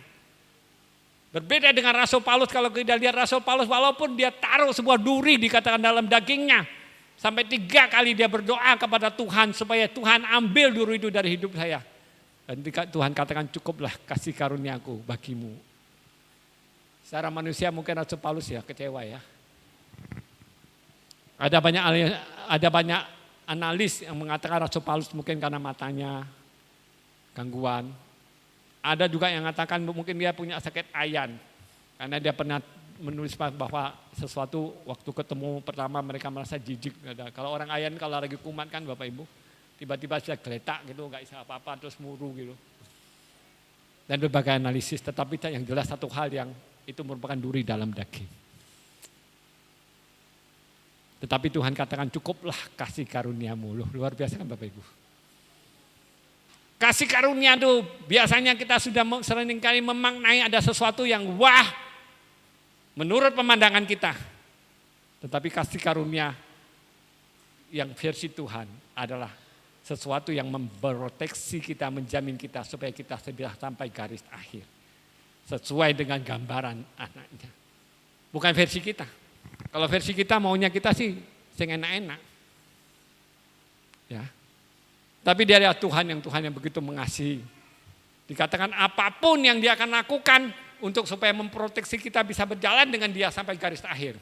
Berbeda dengan Rasul Paulus, kalau kita lihat Rasul Paulus walaupun dia taruh sebuah duri dikatakan dalam dagingnya. Sampai 3 kali dia berdoa kepada Tuhan supaya Tuhan ambil duri itu dari hidup saya. Dan Tuhan katakan cukuplah kasih karuniaku bagimu. Secara manusia mungkin Rasul Paulus ya kecewa ya. Ada banyak analis yang mengatakan Rasul Paulus mungkin karena matanya gangguan. Ada juga yang mengatakan mungkin dia punya sakit ayan. Karena dia pernah menulis bahwa sesuatu waktu ketemu pertama mereka merasa jijik. Kalau orang ayan kalau lagi kumat kan Bapak Ibu. Tiba-tiba sudah geletak gitu, nggak bisa apa-apa terus muru gitu. dan berbagai analisis, tetapi yang jelas satu hal yang itu merupakan duri dalam daging. Tetapi Tuhan katakan cukuplah kasih karuniamu. Loh, luar biasa kan Bapak Ibu. Kasih karunia itu biasanya kita sudah sering kali memaknai ada sesuatu yang wah menurut pemandangan kita. Tetapi kasih karunia yang versi Tuhan adalah sesuatu yang memproteksi kita, menjamin kita supaya kita sudah sampai garis akhir. Sesuai dengan gambaran anaknya. Bukan versi kita. Kalau versi kita maunya kita sih sing enak-enak. Ya. Tapi dia adalah Tuhan yang begitu mengasihi. Dikatakan apapun yang dia akan lakukan untuk supaya memproteksi kita bisa berjalan dengan dia sampai garis akhir.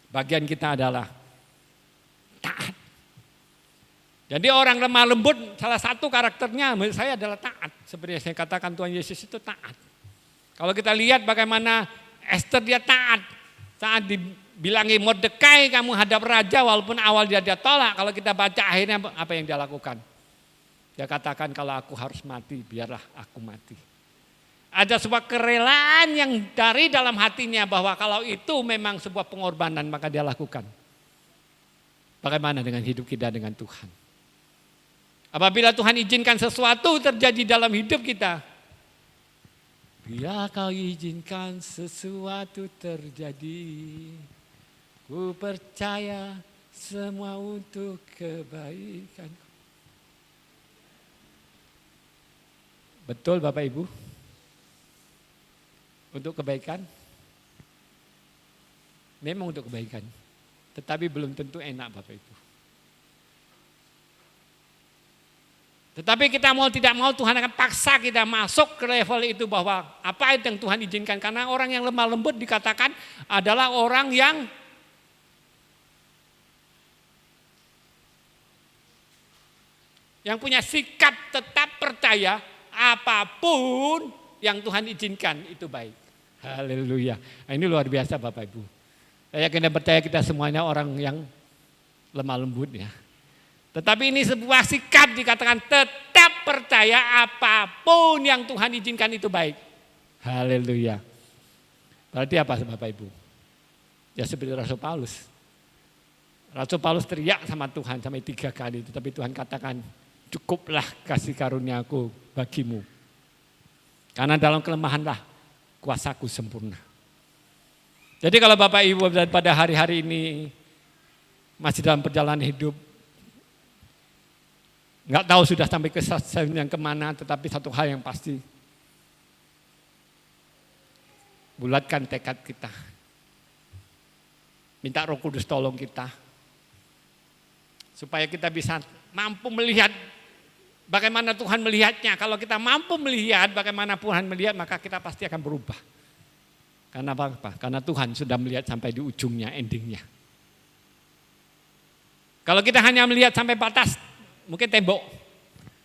Bagian kita adalah taat. Jadi orang lemah lembut salah satu karakternya menurut saya adalah taat. Seperti yang saya katakan Tuhan Yesus itu taat. Kalau kita lihat bagaimana Esther dia taat. Saat dibilangi Mordekai kamu hadap raja walaupun awal dia tolak. Kalau kita baca akhirnya apa yang dia lakukan. Dia katakan kalau aku harus mati biarlah aku mati. Ada sebuah kerelaan yang dari dalam hatinya bahwa kalau itu memang sebuah pengorbanan maka dia lakukan. Bagaimana dengan hidup kita dengan Tuhan? Apabila Tuhan izinkan sesuatu terjadi dalam hidup kita. Bila kau izinkan sesuatu terjadi, ku percaya semua untuk kebaikan. Betul Bapak Ibu? Untuk kebaikan? Memang untuk kebaikan. Tetapi belum tentu enak Bapak Ibu. Tetapi kita mau tidak mau Tuhan akan paksa kita masuk ke level itu bahwa apa yang Tuhan izinkan. Karena orang yang lemah lembut dikatakan adalah orang yang punya sikap tetap percaya apapun yang Tuhan izinkan itu baik. Haleluya. Nah, ini luar biasa Bapak Ibu. Saya yakin dan percaya kita semuanya orang yang lemah lembut ya. Tetapi ini sebuah sikap dikatakan tetap percaya apapun yang Tuhan izinkan itu baik. Haleluya. Berarti apa Bapak Ibu? Ya seperti Rasul Paulus. Rasul Paulus teriak sama Tuhan sampai 3 kali. Tetapi Tuhan katakan cukuplah kasih karuniaku bagimu. Karena dalam kelemahanlah kuasaku sempurna. Jadi kalau Bapak Ibu pada hari-hari ini masih dalam perjalanan hidup. Enggak tahu sudah sampai ke stasiun yang kemana, tetapi satu hal yang pasti. Bulatkan tekad kita. Minta Roh Kudus tolong kita. Supaya kita bisa mampu melihat bagaimana Tuhan melihatnya. Kalau kita mampu melihat bagaimana Tuhan melihat, maka kita pasti akan berubah. Karena apa? Karena Tuhan sudah melihat sampai di ujungnya, endingnya. Kalau kita hanya melihat sampai batas, mungkin tembok.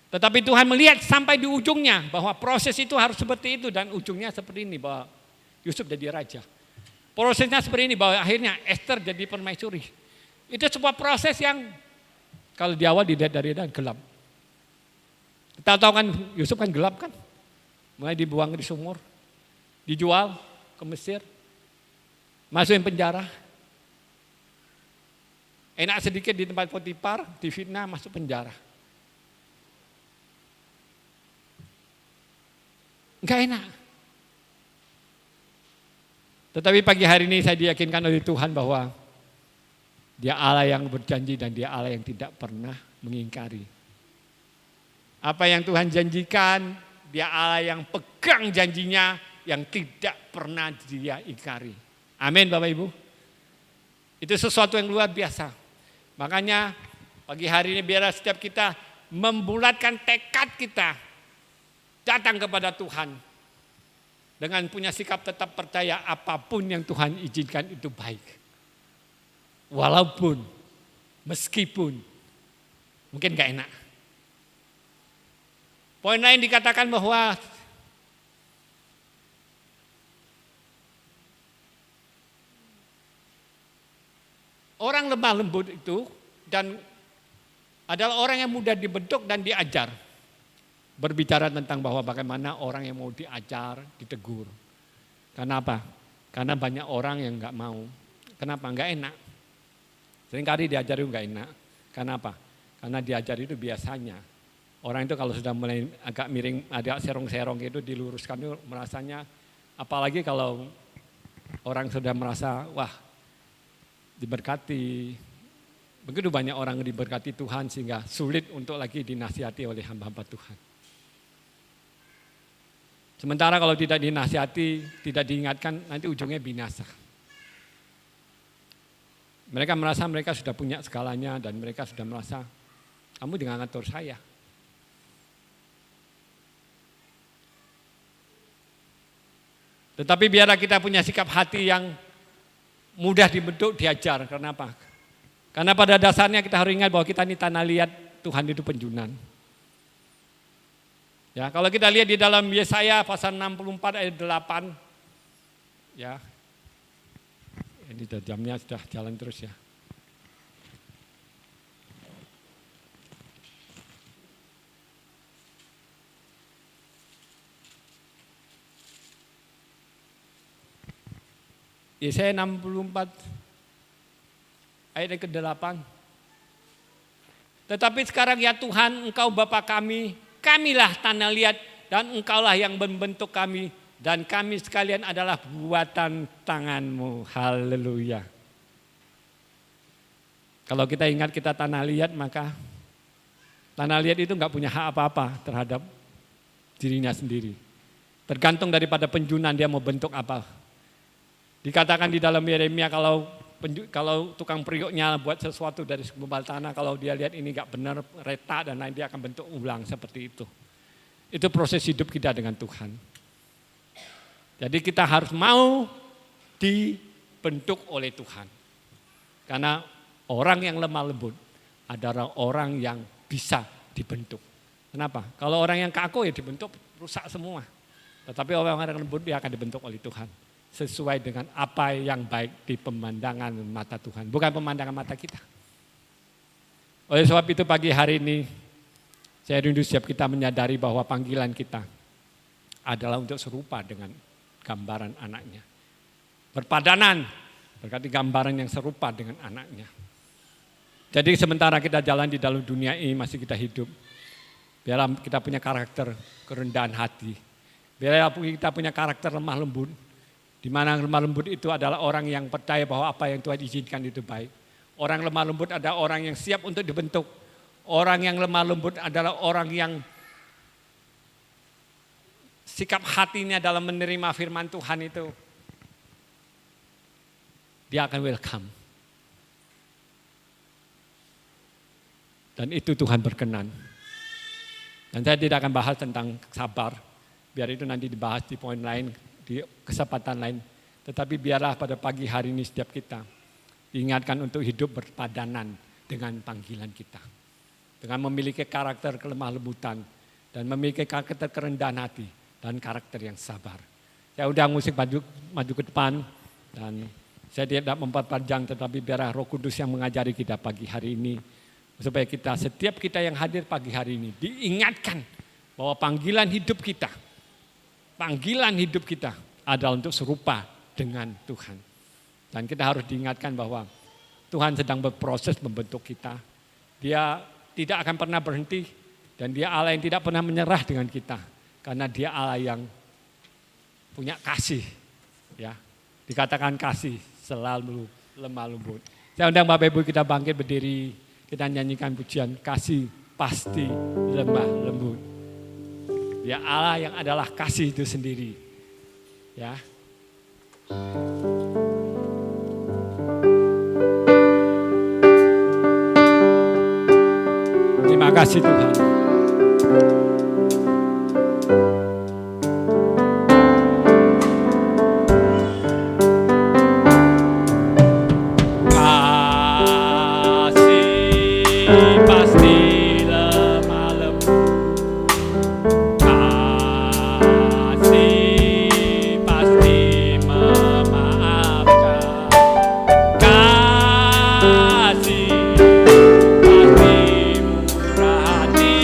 Tetapi Tuhan melihat sampai di ujungnya bahwa proses itu harus seperti itu dan ujungnya seperti ini bahwa Yusuf jadi raja. Prosesnya seperti ini bahwa akhirnya Esther jadi permaisuri. Itu sebuah proses yang kalau di awal dilihat dari gelap. Kita tahu kan Yusuf kan gelap kan. Mulai dibuang di sumur, dijual ke Mesir, masukin penjara. Enak sedikit di tempat Potifar, difitnah masuk penjara. Enggak enak. Tetapi pagi hari ini saya diyakinkan oleh Tuhan bahwa Dia Allah yang berjanji dan Dia Allah yang tidak pernah mengingkari. Apa yang Tuhan janjikan, Dia Allah yang pegang janjinya yang tidak pernah Dia ingkari. Amin Bapak Ibu. Itu sesuatu yang luar biasa. Makanya pagi hari ini biarlah setiap kita membulatkan tekad kita datang kepada Tuhan dengan punya sikap tetap percaya apapun yang Tuhan izinkan itu baik. Walaupun, meskipun mungkin gak enak. Poin lain dikatakan bahwa orang lemah lembut itu dan adalah orang yang mudah dibentuk dan diajar. berbicara tentang bahwa bagaimana orang yang mau diajar, ditegur. Karena apa? Karena banyak orang yang nggak mau. Kenapa? Nggak enak. Seringkali diajar itu nggak enak. Karena apa? Karena diajar itu biasanya orang itu kalau sudah mulai agak miring, ada serong-serong itu diluruskan itu merasanya, apalagi kalau orang sudah merasa wah diberkati. Begitu banyak orang diberkati Tuhan sehingga sulit untuk lagi dinasihati oleh hamba-hamba Tuhan. Sementara kalau tidak dinasihati, tidak diingatkan, nanti ujungnya binasa. Mereka merasa mereka sudah punya segalanya dan mereka sudah merasa, kamu jangan ngatur saya. Tetapi biarlah kita punya sikap hati yang mudah dibentuk, diajar. Karena apa? Karena pada dasarnya kita harus ingat bahwa kita ini tanah liat, Tuhan itu penjunan. Ya, kalau kita lihat di dalam Yesaya pasal 64 ayat 8, ya, ini jamnya sudah jalan terus ya. Yesaya 64 ayat yang ke-8. Tetapi sekarang ya Tuhan, Engkau Bapa kami, kamilah tanah liat dan Engkaulah yang membentuk kami dan kami sekalian adalah buatan tangan-Mu. Haleluya. Kalau kita ingat kita tanah liat, maka tanah liat itu enggak punya hak apa-apa terhadap dirinya sendiri. Tergantung daripada penjunan dia mau bentuk apa. Dikatakan di dalam Yeremia kalau tukang periuknya buat sesuatu dari segumpal tanah, kalau dia lihat ini enggak benar, retak dan lain, dia akan bentuk ulang seperti itu. Itu proses hidup kita dengan Tuhan. Jadi kita harus mau dibentuk oleh Tuhan. Karena orang yang lemah lembut adalah orang yang bisa dibentuk. Kenapa? Kalau orang yang kaku ya dibentuk rusak semua. Tetapi orang yang lembut dia akan dibentuk oleh Tuhan. Sesuai dengan apa yang baik di pemandangan mata Tuhan, bukan pemandangan mata kita. Oleh sebab itu pagi hari ini, saya rindu setiap kita menyadari bahwa panggilan kita adalah untuk serupa dengan gambaran anaknya. Berpadanan, berarti gambaran yang serupa dengan anaknya. Jadi sementara kita jalan di dalam dunia ini, masih kita hidup, biarlah kita punya karakter kerendahan hati. Biarlah kita punya karakter lemah lembut. Di mana lemah lembut itu adalah orang yang percaya bahwa apa yang Tuhan izinkan itu baik. Orang lemah lembut adalah orang yang siap untuk dibentuk. Orang yang lemah lembut adalah orang yang sikap hatinya dalam menerima firman Tuhan itu, dia akan welcome. Dan itu Tuhan berkenan. Dan saya tidak akan bahas tentang sabar. Biar itu nanti dibahas di poin lain, di kesempatan lain. Tetapi biarlah pada pagi hari ini setiap kita diingatkan untuk hidup berpadanan dengan panggilan kita. Dengan memiliki karakter kelemah lembutan dan memiliki karakter kerendahan hati dan karakter yang sabar. Saya undang musik maju ke depan dan saya tidak memperpanjang, tetapi biarlah Roh Kudus yang mengajari kita pagi hari ini. Supaya kita, setiap kita yang hadir pagi hari ini diingatkan bahwa panggilan hidup kita adalah untuk serupa dengan Tuhan. Dan kita harus diingatkan bahwa Tuhan sedang berproses membentuk kita. Dia tidak akan pernah berhenti dan dia Allah yang tidak pernah menyerah dengan kita. Karena dia Allah yang punya kasih. Ya, dikatakan kasih selalu lemah lembut. Saya undang Bapak Ibu kita bangkit berdiri, kita nyanyikan pujian kasih pasti lemah lembut. Ya Allah yang adalah kasih itu sendiri. Ya. Terima kasih Tuhan. Kasih pasti murah hati.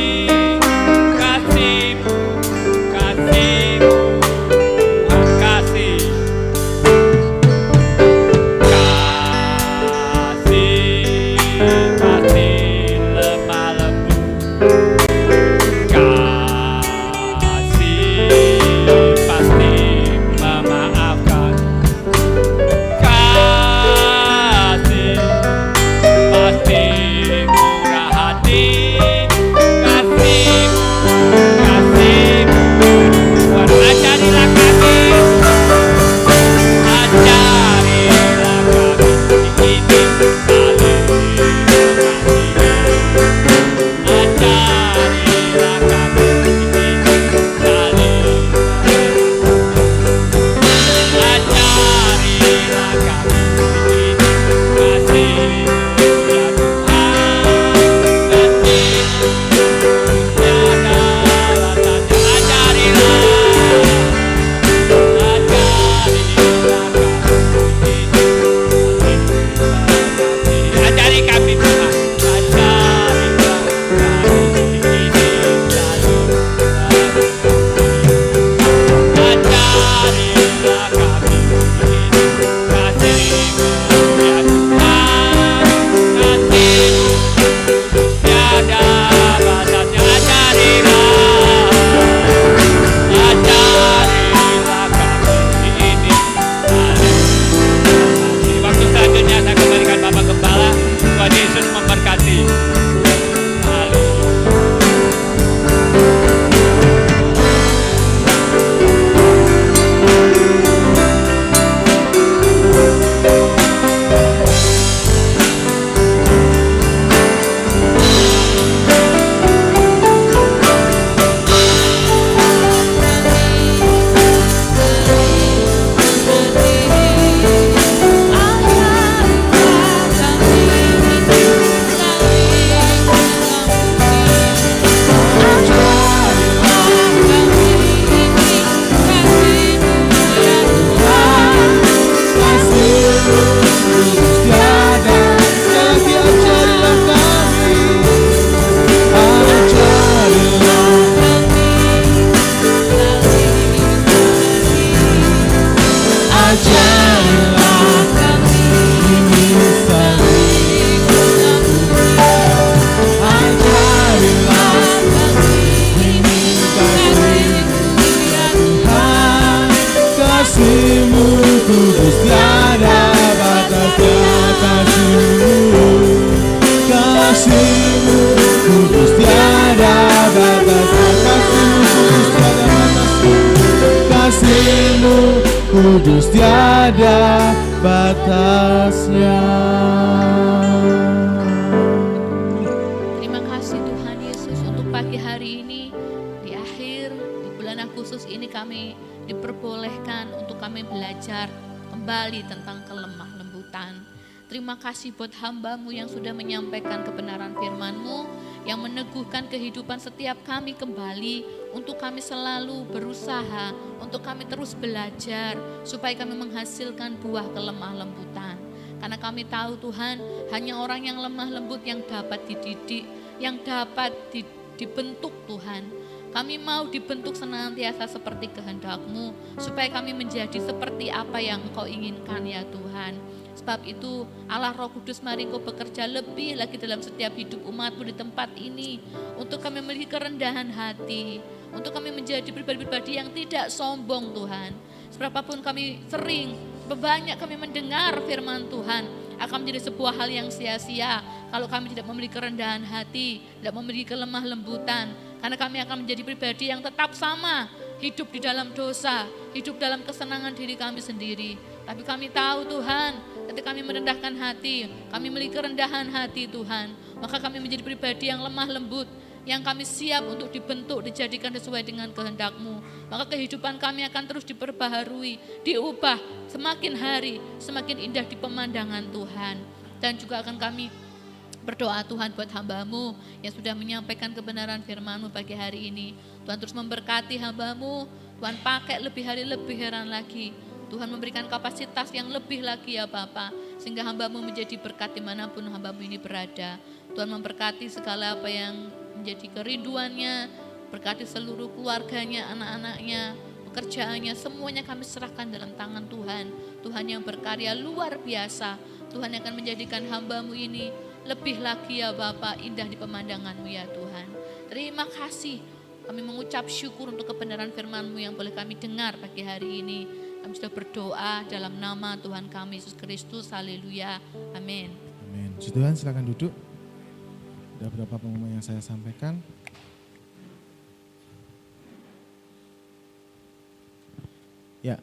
Kasih-Mu kudus tiada batasnya, kasih-Mu. Kasih-Mu kudus tiada batasnya, kasih-Mu kudus tiada batasnya. Terima kasih Tuhan Yesus untuk pagi hari ini. Di akhir di bulan Agustus ini kami diperbolehkan untuk kami belajar kembali tentang kelemah lembutan. Terima kasih buat hamba-Mu yang sudah menyampaikan kebenaran firman-Mu, yang meneguhkan kehidupan setiap kami kembali, untuk kami selalu berusaha, untuk kami terus belajar, supaya kami menghasilkan buah kelemah lembutan. Karena kami tahu Tuhan, hanya orang yang lemah lembut yang dapat dididik, yang dapat dibentuk Tuhan. Kami mau dibentuk senantiasa seperti kehendak-Mu, supaya kami menjadi seperti apa yang Engkau inginkan ya Tuhan. Sebab itu Allah Roh Kudus, mari Engkau bekerja lebih lagi dalam setiap hidup umat-Mu di tempat ini, untuk kami memiliki kerendahan hati, untuk kami menjadi pribadi-pribadi yang tidak sombong Tuhan. Seberapapun kami sering, banyak kami mendengar firman Tuhan, akan menjadi sebuah hal yang sia-sia kalau kami tidak memiliki kerendahan hati, tidak memiliki kelemah lembutan. Karena kami akan menjadi pribadi yang tetap sama, hidup di dalam dosa, hidup dalam kesenangan diri kami sendiri. Tapi kami tahu Tuhan, ketika kami merendahkan hati, kami memiliki kerendahan hati Tuhan, maka kami menjadi pribadi yang lemah lembut, yang kami siap untuk dibentuk, dijadikan sesuai dengan kehendak-Mu. Maka kehidupan kami akan terus diperbaharui, diubah, semakin hari semakin indah di pemandangan Tuhan. Dan juga akan kami berdoa Tuhan buat hamba-Mu yang sudah menyampaikan kebenaran firman-Mu pagi hari ini. Tuhan terus memberkati hamba-Mu, Tuhan pakai lebih hari lebih heran lagi. Tuhan memberikan kapasitas yang lebih lagi ya Bapa, sehingga hamba-Mu menjadi berkat dimanapun hamba-Mu ini berada. Tuhan memberkati segala apa yang menjadi kerinduannya, berkati seluruh keluarganya, anak-anaknya, pekerjaannya, semuanya kami serahkan dalam tangan Tuhan. Tuhan yang berkarya luar biasa, Tuhan yang akan menjadikan hamba-Mu ini lebih lagi ya Bapa, indah di pemandangan-Mu ya Tuhan. Terima kasih, kami mengucap syukur untuk kebenaran firman-Mu yang boleh kami dengar pagi hari ini. Kami sudah berdoa dalam nama Tuhan kami Yesus Kristus, haleluya, amin. Amin. Puji Tuhan, silakan duduk. Ada beberapa pengumuman yang saya sampaikan. Ya,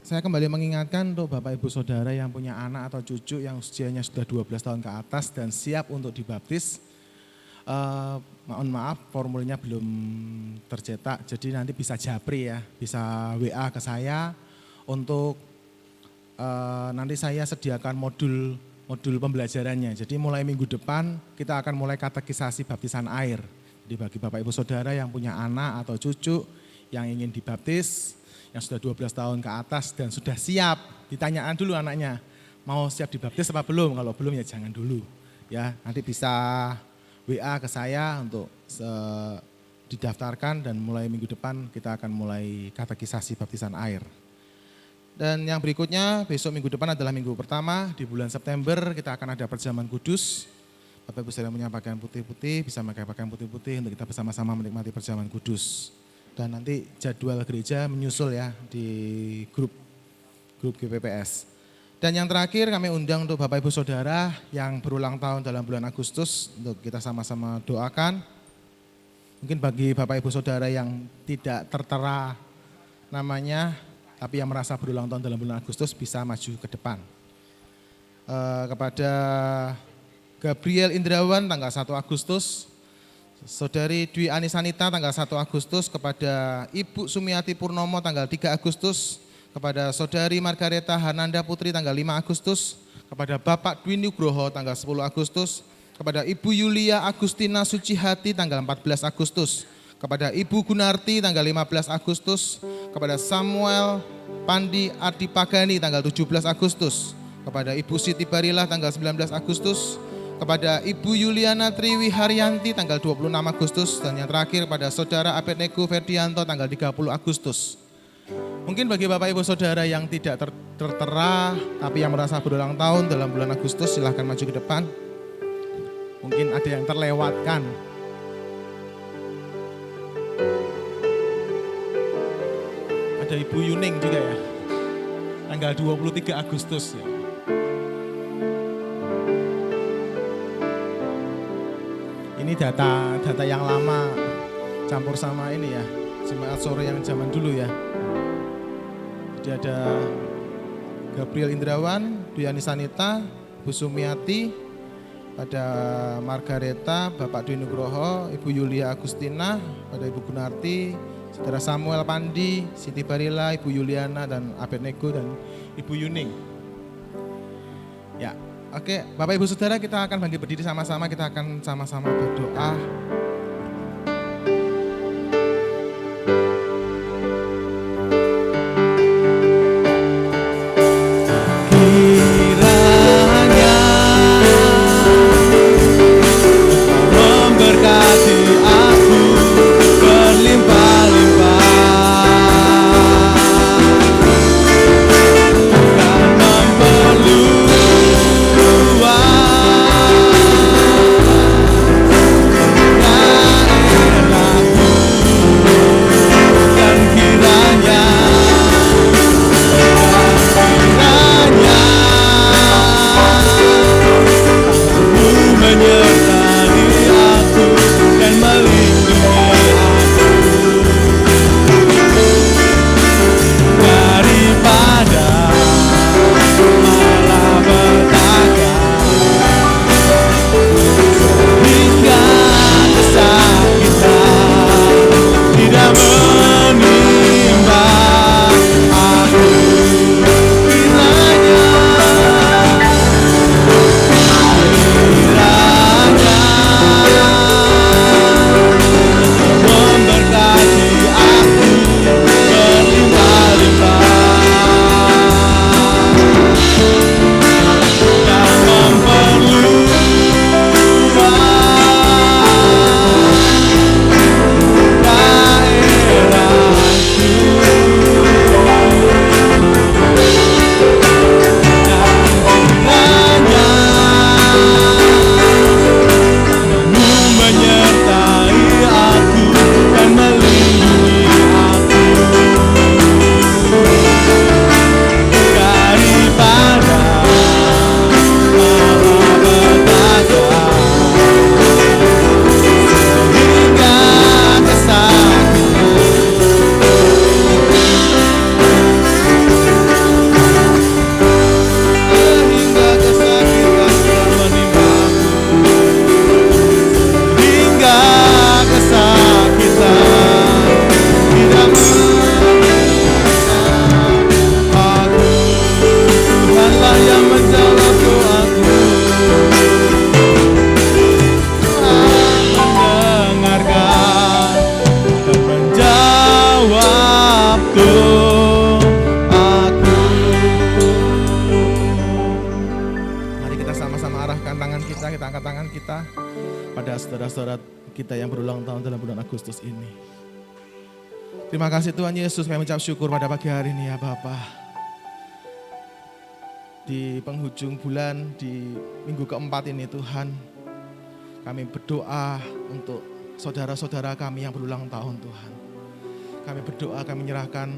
saya kembali mengingatkan untuk Bapak Ibu Saudara yang punya anak atau cucu yang usianya sudah 12 tahun ke atas dan siap untuk dibaptis. Mohon maaf, formulirnya belum tercetak, jadi nanti bisa japri ya, bisa WA ke saya untuk nanti saya sediakan modul pembelajarannya. Jadi mulai minggu depan kita akan mulai katekisasi baptisan air. Jadi bagi Bapak Ibu Saudara yang punya anak atau cucu yang ingin dibaptis, yang sudah 12 tahun ke atas dan sudah siap, ditanyaan dulu anaknya, mau siap dibaptis apa belum? Kalau belum ya jangan dulu. Ya, nanti bisa WA ke saya untuk didaftarkan dan mulai minggu depan kita akan mulai katekisasi baptisan air. Dan yang berikutnya besok minggu depan adalah minggu pertama di bulan September, kita akan ada perjamuan kudus. Bapak Ibu Saudara punya pakaian putih-putih, bisa pakai pakaian putih-putih untuk kita bersama-sama menikmati perjamuan kudus. Dan nanti jadwal gereja menyusul ya di grup GPPS. Dan yang terakhir kami undang untuk Bapak Ibu Saudara yang berulang tahun dalam bulan Agustus untuk kita sama-sama doakan. Mungkin bagi Bapak Ibu Saudara yang tidak tertera namanya, tapi yang merasa berulang tahun dalam bulan Agustus bisa maju ke depan. Kepada Gabriel Indrawan tanggal 1 Agustus, Saudari Dwi Anisanita tanggal 1 Agustus, kepada Ibu Sumiati Purnomo tanggal 3 Agustus, kepada Saudari Margareta Hananda Putri tanggal 5 Agustus, kepada Bapak Dwi Nugroho tanggal 10 Agustus, kepada Ibu Yulia Agustina Sucihati tanggal 14 Agustus, kepada Ibu Gunarti tanggal 15 Agustus, kepada Samuel Pandi Adipagani tanggal 17 Agustus, kepada Ibu Siti Barilah tanggal 19 Agustus, kepada Ibu Yuliana Triwi Haryanti tanggal 26 Agustus, dan yang terakhir pada Saudara Abednego Ferdianto tanggal 30 Agustus. Mungkin bagi Bapak Ibu Saudara yang tidak tertera tapi yang merasa berulang tahun dalam bulan Agustus, silahkan maju ke depan. Mungkin ada yang terlewatkan. Ada Ibu Yuning juga ya. Tanggal 23 Agustus ya. Ini data yang lama campur sama ini ya, jemaat sore yang zaman dulu ya. Jadi ada Gabriel Indrawan, Dwi Anisanita, Bu Sumiati, ada Margareta, Bapak Dwi Nugroho, Ibu Yulia Agustina, ada Ibu Gunarti, Saudara Samuel Pandi, Siti Barila, Ibu Yuliana, dan Abednego, dan Ibu Yuning. Ya, oke, Bapak Ibu Saudara, kita akan bangkit berdiri sama-sama, kita akan sama-sama berdoa. Kiranya memberkati aku berlimpah-limpah dan menyertai aku dan melindungi aku daripada malapetaka hingga kesakitan tidak menimpa aku. Memberkati aku berlimpah-limpah dan memperluas menyertai aku dan melindungi aku daripada malapetaka hingga kesakitan hingga kesakitan tidak aku. Tuhanlah yang menjawab doaku, Tuhan mendengarkan dan menjawab doaku. Mari kita sama-sama arahkan tangan kita angkat tangan kita pada saudara-saudara kita yang berulang tahun dalam bulan Agustus ini. Terima kasih Tuhan Yesus, kami mengucap syukur pada pagi hari ini ya Bapa. Di penghujung bulan, di minggu keempat ini Tuhan, kami berdoa untuk saudara-saudara kami yang berulang tahun Tuhan. Kami berdoa, kami menyerahkan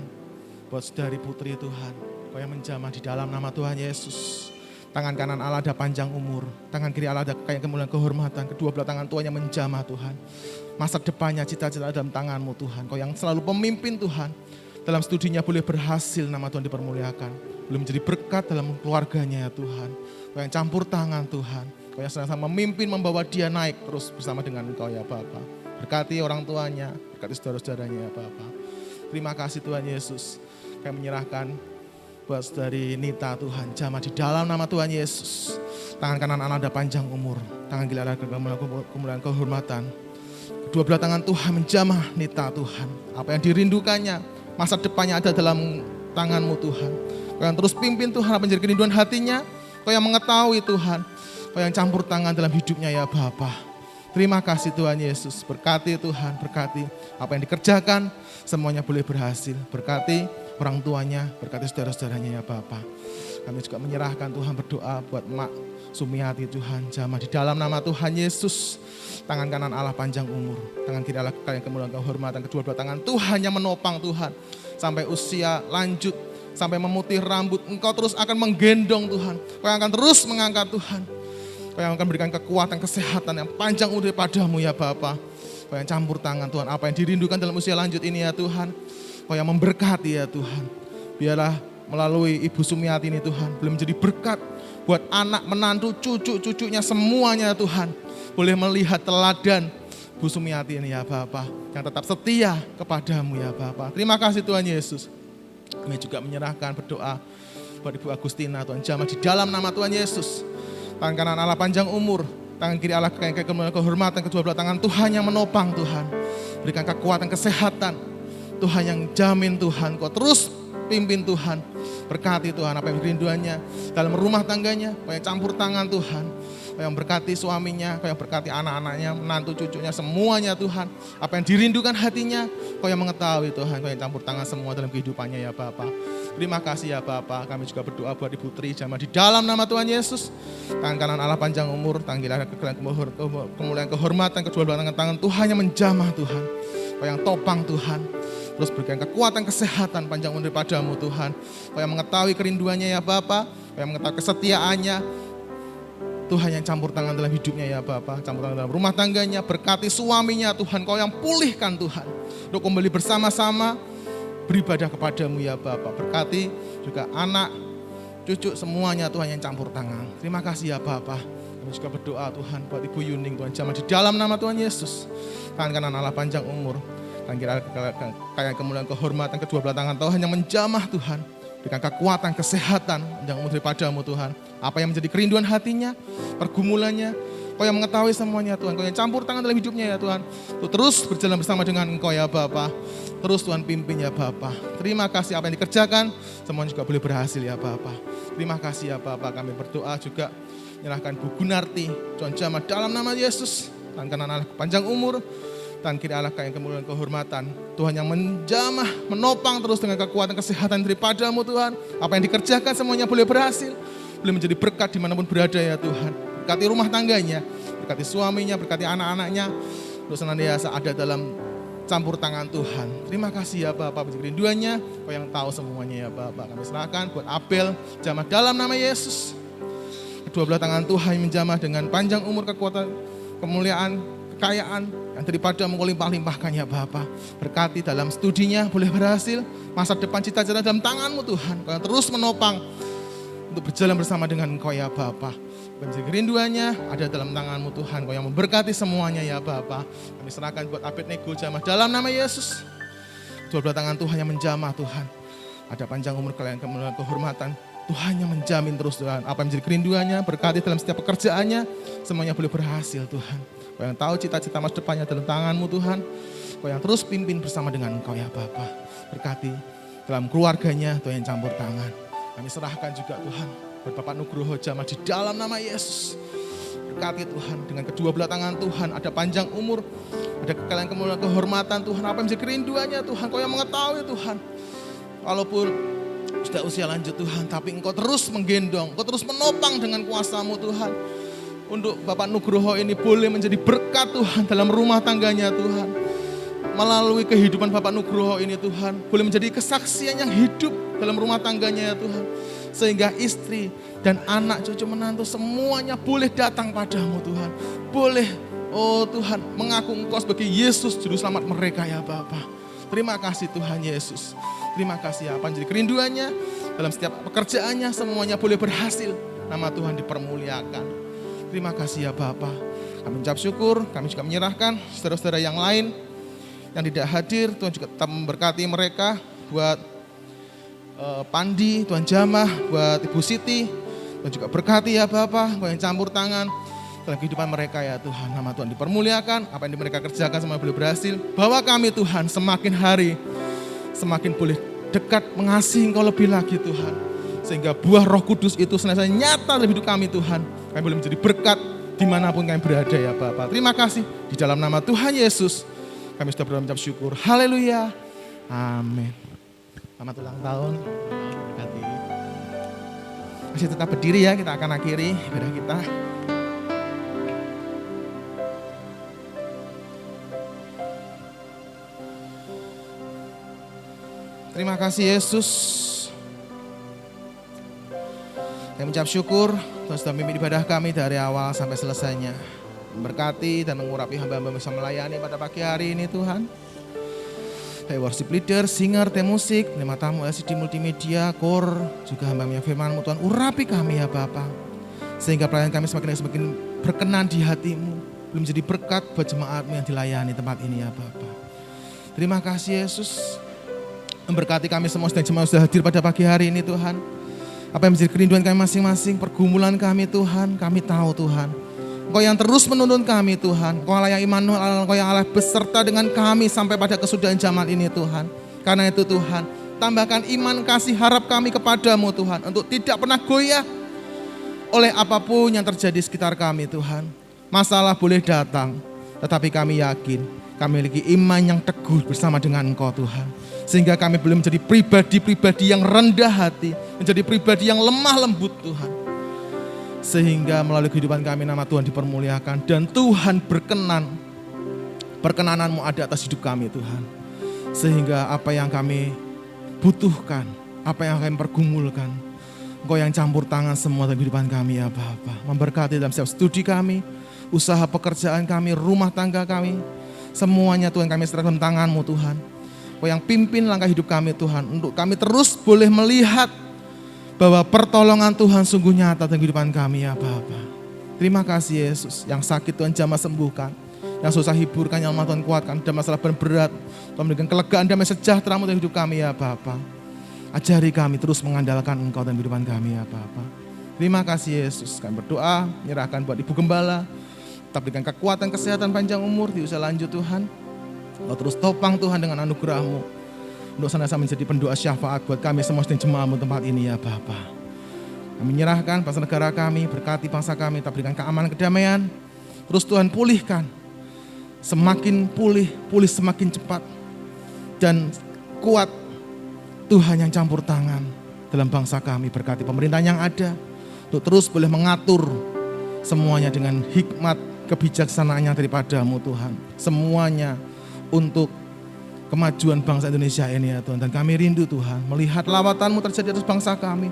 buat saudari putri Tuhan, Kau yang menjamah di dalam nama Tuhan Yesus. Tangan kanan Allah ada panjang umur, tangan kiri Allah ada kekayaan kemuliaan kehormatan, kedua belah tangan Tuhan yang menjamah Tuhan. Masa depannya cita-cita dalam tangan-Mu Tuhan, Kau yang selalu pemimpin Tuhan. Dalam studinya boleh berhasil, nama Tuhan dipermuliakan. Boleh menjadi berkat dalam keluarganya ya Tuhan. Kau yang campur tangan Tuhan, Kau yang senantiasa memimpin membawa dia naik terus bersama dengan Engkau ya Bapa. Berkati orang tuanya, berkati saudara-saudaranya ya Bapa. Terima kasih Tuhan Yesus, kami menyerahkan buat saudari Nita Tuhan, jamah di dalam nama Tuhan Yesus. Tangan kanan Allah ada panjang umur, tangan kiri Allah ada kemuliaan kehormatan. Kedua belah tangan Tuhan menjamah Nita Tuhan. Apa yang dirindukannya, masa depannya ada dalam tangan-Mu Tuhan. Kau yang terus pimpin Tuhan, apa yang menjadi kerinduan hatinya, Kau yang mengetahui Tuhan, Kau yang campur tangan dalam hidupnya ya Bapa. Terima kasih Tuhan Yesus, berkati Tuhan, berkati apa yang dikerjakan, semuanya boleh berhasil. Berkati orang tuanya, berkati saudara-saudaranya ya Bapa. Kami juga menyerahkan Tuhan, berdoa buat Mak Sumiati Tuhan, jamah di dalam nama Tuhan Yesus. Tangan kanan Allah panjang umur, tangan kiri Allah kekayaan kemuliaan kehormatan, kedua belah tangan Tuhan yang menopang Tuhan. sampai usia lanjut, sampai memutih rambut, Engkau terus akan menggendong Tuhan. Kau yang akan terus mengangkat Tuhan. Kau yang akan berikan kekuatan, kesehatan yang panjang umur padamu ya Bapa. Kau yang campur tangan Tuhan, apa yang dirindukan dalam usia lanjut ini ya Tuhan. Kau yang memberkati ya Tuhan. Biarlah melalui Ibu Sumiati ini Tuhan, boleh menjadi berkat buat anak, menantu, cucu-cucunya semuanya Tuhan. Boleh melihat teladan Bu Sumiati ini ya Bapa, yang tetap setia kepadamu ya Bapa. Terima kasih Tuhan Yesus. Kami juga menyerahkan berdoa buat Ibu Agustina, Tuhan jamah di dalam nama Tuhan Yesus. Tangan kanan Allah panjang umur, tangan kiri Allah kehormatan, kedua belah tangan Tuhan yang menopang Tuhan. Berikan kekuatan, kesehatan, Tuhan yang jamin Tuhan. Kau terus pimpin Tuhan, berkati Tuhan apa yang rinduannya dalam rumah tangganya. Kau yang campur tangan Tuhan, Kau yang berkati suaminya, Kau yang berkati anak-anaknya, menantu cucunya, semuanya Tuhan. Apa yang dirindukan hatinya, Kau yang mengetahui Tuhan. Kau yang campur tangan semua dalam kehidupannya ya Bapa. Terima kasih ya Bapa. Kami juga berdoa buat Ibu Tri jamah di dalam nama Tuhan Yesus. Tangan kanan Allah panjang umur, tangan kiri Allah kemuliaan kehormatan, kedua belah tangan Tuhan yang menjamah Tuhan. Kau yang topang Tuhan. Terus berikan kekuatan, kesehatan, panjang umur padamu Tuhan. Kau yang mengetahui kerinduannya ya Bapa. Kau yang mengetahui kesetiaannya. Tuhan yang campur tangan dalam hidupnya ya Bapa. Campur tangan dalam rumah tangganya. Berkati suaminya Tuhan. Kau yang pulihkan Tuhan. Untuk kembali bersama-sama beribadah kepadamu ya Bapa. Berkati juga anak, cucu semuanya Tuhan yang campur tangan. Terima kasih ya Bapa. Kami juga berdoa Tuhan buat Ibu Yuning Tuhan jamah di dalam nama Tuhan Yesus. Tangan kanan Allah panjang umur. Tangan kiri kayak kemuliaan kehormatan, kedua belah tangan Tuhan yang menjamah Tuhan. Berikan kekuatan, kesehatan yang umur daripadamu Tuhan. Apa yang menjadi kerinduan hatinya, pergumulannya, Kau yang mengetahui semuanya Tuhan. Kau yang campur tangan dalam hidupnya ya Tuhan. Untuk terus berjalan bersama dengan Engkau ya Bapa. Terus Tuhan pimpin ya Bapa. Terima kasih apa yang dikerjakan, semuanya juga boleh berhasil ya Bapa. Terima kasih ya Bapa. Kami berdoa juga menyerahkan Bu Gunarti, Tuhan jamah dalam nama Yesus. Tangan kanan Allah panjang umur, tangan kiri Allah yang kemuliaan kehormatan. Tuhan yang menjamah, menopang terus dengan kekuatan kesehatan daripadamu Tuhan. Apa yang dikerjakan semuanya boleh berhasil. Boleh menjadi berkat dimanapun berada ya Tuhan. Berkati rumah tangganya, berkati suaminya, berkati anak-anaknya. Terus senantiasa ada dalam campur tangan Tuhan. Terima kasih ya Bapak, menjadi rinduannya. Kau yang tahu semuanya ya Bapak. Kami serahkan buat Abel, jamah dalam nama Yesus. Kedua belah tangan Tuhan yang menjamah dengan panjang umur, kekuatan, kemuliaan, kekayaan yang daripada Engkau limpah-limpahkan ya Bapa. Berkati dalam studinya boleh berhasil, masa depan cita-cita dalam tangan-Mu Tuhan. Kau yang terus menopang untuk berjalan bersama dengan Engkau ya Bapa. Menjadi kerinduannya ada dalam tangan-Mu Tuhan. Kau yang memberkati semuanya ya Bapa. Kami serahkan buat Abednego jamah dalam nama Yesus. Dua belah tangan Tuhan yang menjamah Tuhan. Ada panjang umur kalian, kemuliaan, kehormatan. Tuhan yang menjamin terus Tuhan. Apa yang menjadi kerinduannya, berkati dalam setiap pekerjaannya. Semuanya boleh berhasil Tuhan. Kau yang tahu cita-cita masa depannya dalam tangan-Mu Tuhan. Kau yang terus pimpin bersama dengan Engkau ya Bapa. Berkati dalam keluarganya Tuhan yang campur tangan. Kami serahkan juga Tuhan buat Bapak Nugroho jamah di dalam nama Yesus. Berkati Tuhan dengan kedua belah tangan Tuhan. Ada panjang umur, ada kekayaan, kemuliaan, kehormatan Tuhan. Apa yang menjadi kerinduannya Tuhan. Kau yang mengetahui Tuhan. Walaupun sudah usia lanjut Tuhan, tapi Engkau terus menggendong, Engkau terus menopang dengan kuasa-Mu Tuhan. Untuk Bapak Nugroho ini boleh menjadi berkat Tuhan dalam rumah tangganya Tuhan. Melalui kehidupan Bapak Nugroho ini Tuhan, boleh menjadi kesaksian yang hidup dalam rumah tangganya ya Tuhan. Sehingga istri dan anak cucu menantu semuanya boleh datang padamu Tuhan. Boleh, oh Tuhan, mengaku Engkau sebagai Yesus Juru Selamat mereka ya Bapa. Terima kasih Tuhan Yesus. Terima kasih apa yang jadi kerinduannya. Dalam setiap pekerjaannya semuanya boleh berhasil. Nama Tuhan dipermuliakan. Terima kasih ya Bapa. Kami ucap syukur, kami juga menyerahkan saudara-saudara yang lain yang tidak hadir. Tuhan juga tetap memberkati mereka. Buat Pandi, Tuhan jamah. Buat Ibu Siti, Tuhan juga berkati ya Bapa. Kau yang campur tangan dalam kehidupan mereka ya Tuhan. Nama Tuhan dipermuliakan. Apa yang mereka kerjakan semua boleh berhasil. Bawa kami Tuhan semakin hari semakin boleh dekat mengasihi Engkau lebih lagi Tuhan. Sehingga buah Roh Kudus itu senantiasa nyata dalam hidup kami Tuhan. Kami boleh menjadi berkat dimanapun kami berada ya Bapa. Terima kasih di dalam nama Tuhan Yesus. Kami sudah berdoa mengucap syukur. Haleluya. Amin. Selamat ulang tahun. Berkati. Masih tetap berdiri ya, kita akan akhiri ibadah kita. Terima kasih Yesus. Kami mengucap syukur Tuhan sudah memimpin ibadah kami dari awal sampai selesainya. Memberkati dan mengurapi hamba-hamba bisa melayani pada pagi hari ini Tuhan. Baik worship leader, singer, tim musik, tema tamu LCD multimedia, core, juga hamba-hamba firman-Mu Tuhan, urapi kami ya Bapa. Sehingga pelayanan kami semakin berkenan di hati-Mu, belum menjadi berkat buat jemaat-Mu yang dilayani tempat ini ya Bapa. Terima kasih Yesus. Memberkati kami semua sedang jemaat sudah hadir pada pagi hari ini Tuhan. Apa yang menjadi kerinduan kami masing-masing, pergumulan kami Tuhan, kami tahu Tuhan. Engkau yang terus menuntun kami Tuhan. Engkau Allah yang Immanuel, Engkau yang Allah beserta dengan kami sampai pada kesudahan zaman ini Tuhan. Karena itu Tuhan, tambahkan iman kasih harap kami kepadamu Tuhan. Untuk tidak pernah goyah oleh apapun yang terjadi di sekitar kami Tuhan. Masalah boleh datang, tetapi kami yakin kami memiliki iman yang teguh bersama dengan Engkau Tuhan. Sehingga kami belum menjadi pribadi-pribadi yang rendah hati, menjadi pribadi yang lemah lembut Tuhan. Sehingga melalui kehidupan kami nama Tuhan dipermuliakan dan Tuhan perkenanan-Mu ada atas hidup kami Tuhan. Sehingga apa yang kami butuhkan, apa yang kami pergumulkan, Engkau yang campur tangan semua dalam kehidupan kami ya Bapa. Memberkati dalam setiap studi kami, usaha pekerjaan kami, rumah tangga kami, semuanya Tuhan kami serahkan dalam tangan-Mu Tuhan. Engkau yang pimpin langkah hidup kami Tuhan, untuk kami terus boleh melihat bahwa pertolongan Tuhan sungguh nyata dalam kehidupan kami ya Bapa. Terima kasih Yesus, yang sakit Tuhan jamah sembuhkan, yang susah hiburkan, yang lemah Tuhan kuatkan, dan masalah berat Tuhan memberikan kelegaan damai sejahtera-Mu dalam hidup kami ya Bapa. Ajari kami terus mengandalkan Engkau dalam kehidupan kami ya Bapa. Terima kasih Yesus, kami berdoa, menyerahkan buat Ibu Gembala, tetap berikan kekuatan, kesehatan, panjang umur di usia lanjut Tuhan. Engkau terus topang Tuhan dengan anugerah-Mu. Untuk senantiasa menjadi pendoa syafaat buat kami semua dan jemaat-Mu tempat ini ya Bapa. Kami menyerahkan bangsa negara kami, berkati bangsa kami, tak berikan keamanan, kedamaian. Terus Tuhan pulihkan, semakin pulih semakin cepat. Dan kuat Tuhan yang campur tangan dalam bangsa kami, berkati pemerintah yang ada. Untuk terus boleh mengatur semuanya dengan hikmat kebijaksanaannya daripada-Mu Tuhan. Semuanya untuk kemajuan bangsa Indonesia ini ya Tuhan. Dan kami rindu Tuhan melihat lawatan-Mu terjadi atas bangsa kami.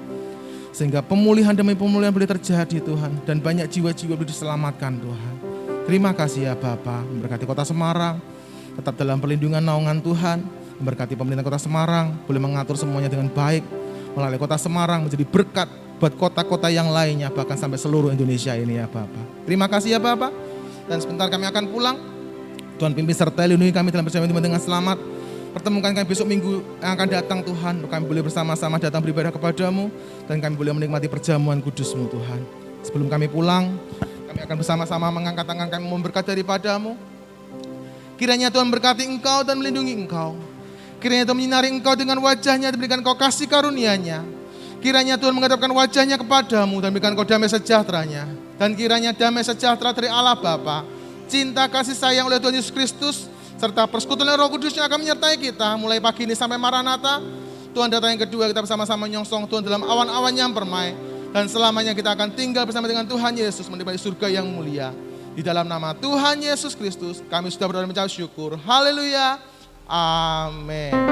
Sehingga pemulihan demi pemulihan boleh terjadi Tuhan. Dan banyak jiwa-jiwa boleh diselamatkan Tuhan. Terima kasih ya Bapa. Memberkati kota Semarang, tetap dalam perlindungan naungan Tuhan. Memberkati pemerintah kota Semarang, boleh mengatur semuanya dengan baik. Melalui kota Semarang menjadi berkat buat kota-kota yang lainnya, bahkan sampai seluruh Indonesia ini ya Bapa. Terima kasih ya Bapa. Dan sebentar kami akan pulang. Tuhan pimpin serta lindungi kami dalam perjalanan dengan selamat. Pertemukan kami besok minggu yang akan datang Tuhan. Untuk kami boleh bersama-sama datang beribadah kepadamu. Dan kami boleh menikmati perjamuan kudus-Mu Tuhan. Sebelum kami pulang, kami akan bersama-sama mengangkat tangan kami memberkat daripada-Mu. Kiranya Tuhan berkati Engkau dan melindungi Engkau. Kiranya Tuhan menyinari Engkau dengan wajah-Nya dan berikan Engkau kasih karunia-Nya. Kiranya Tuhan menghadapkan wajah-Nya kepadamu dan berikan Engkau damai sejahtera-Nya. Dan kiranya damai sejahtera dari Allah Bapa, cinta kasih sayang oleh Tuhan Yesus Kristus, serta persekutuan Roh Kudus yang akan menyertai kita mulai pagi ini sampai Maranatha. Tuhan datang yang kedua, kita bersama-sama nyongsong Tuhan dalam awan-awan yang permai. Dan selamanya kita akan tinggal bersama dengan Tuhan Yesus menikmati surga yang mulia. Di dalam nama Tuhan Yesus Kristus kami sudah berdoa dan mengucap syukur. Haleluya. Amin.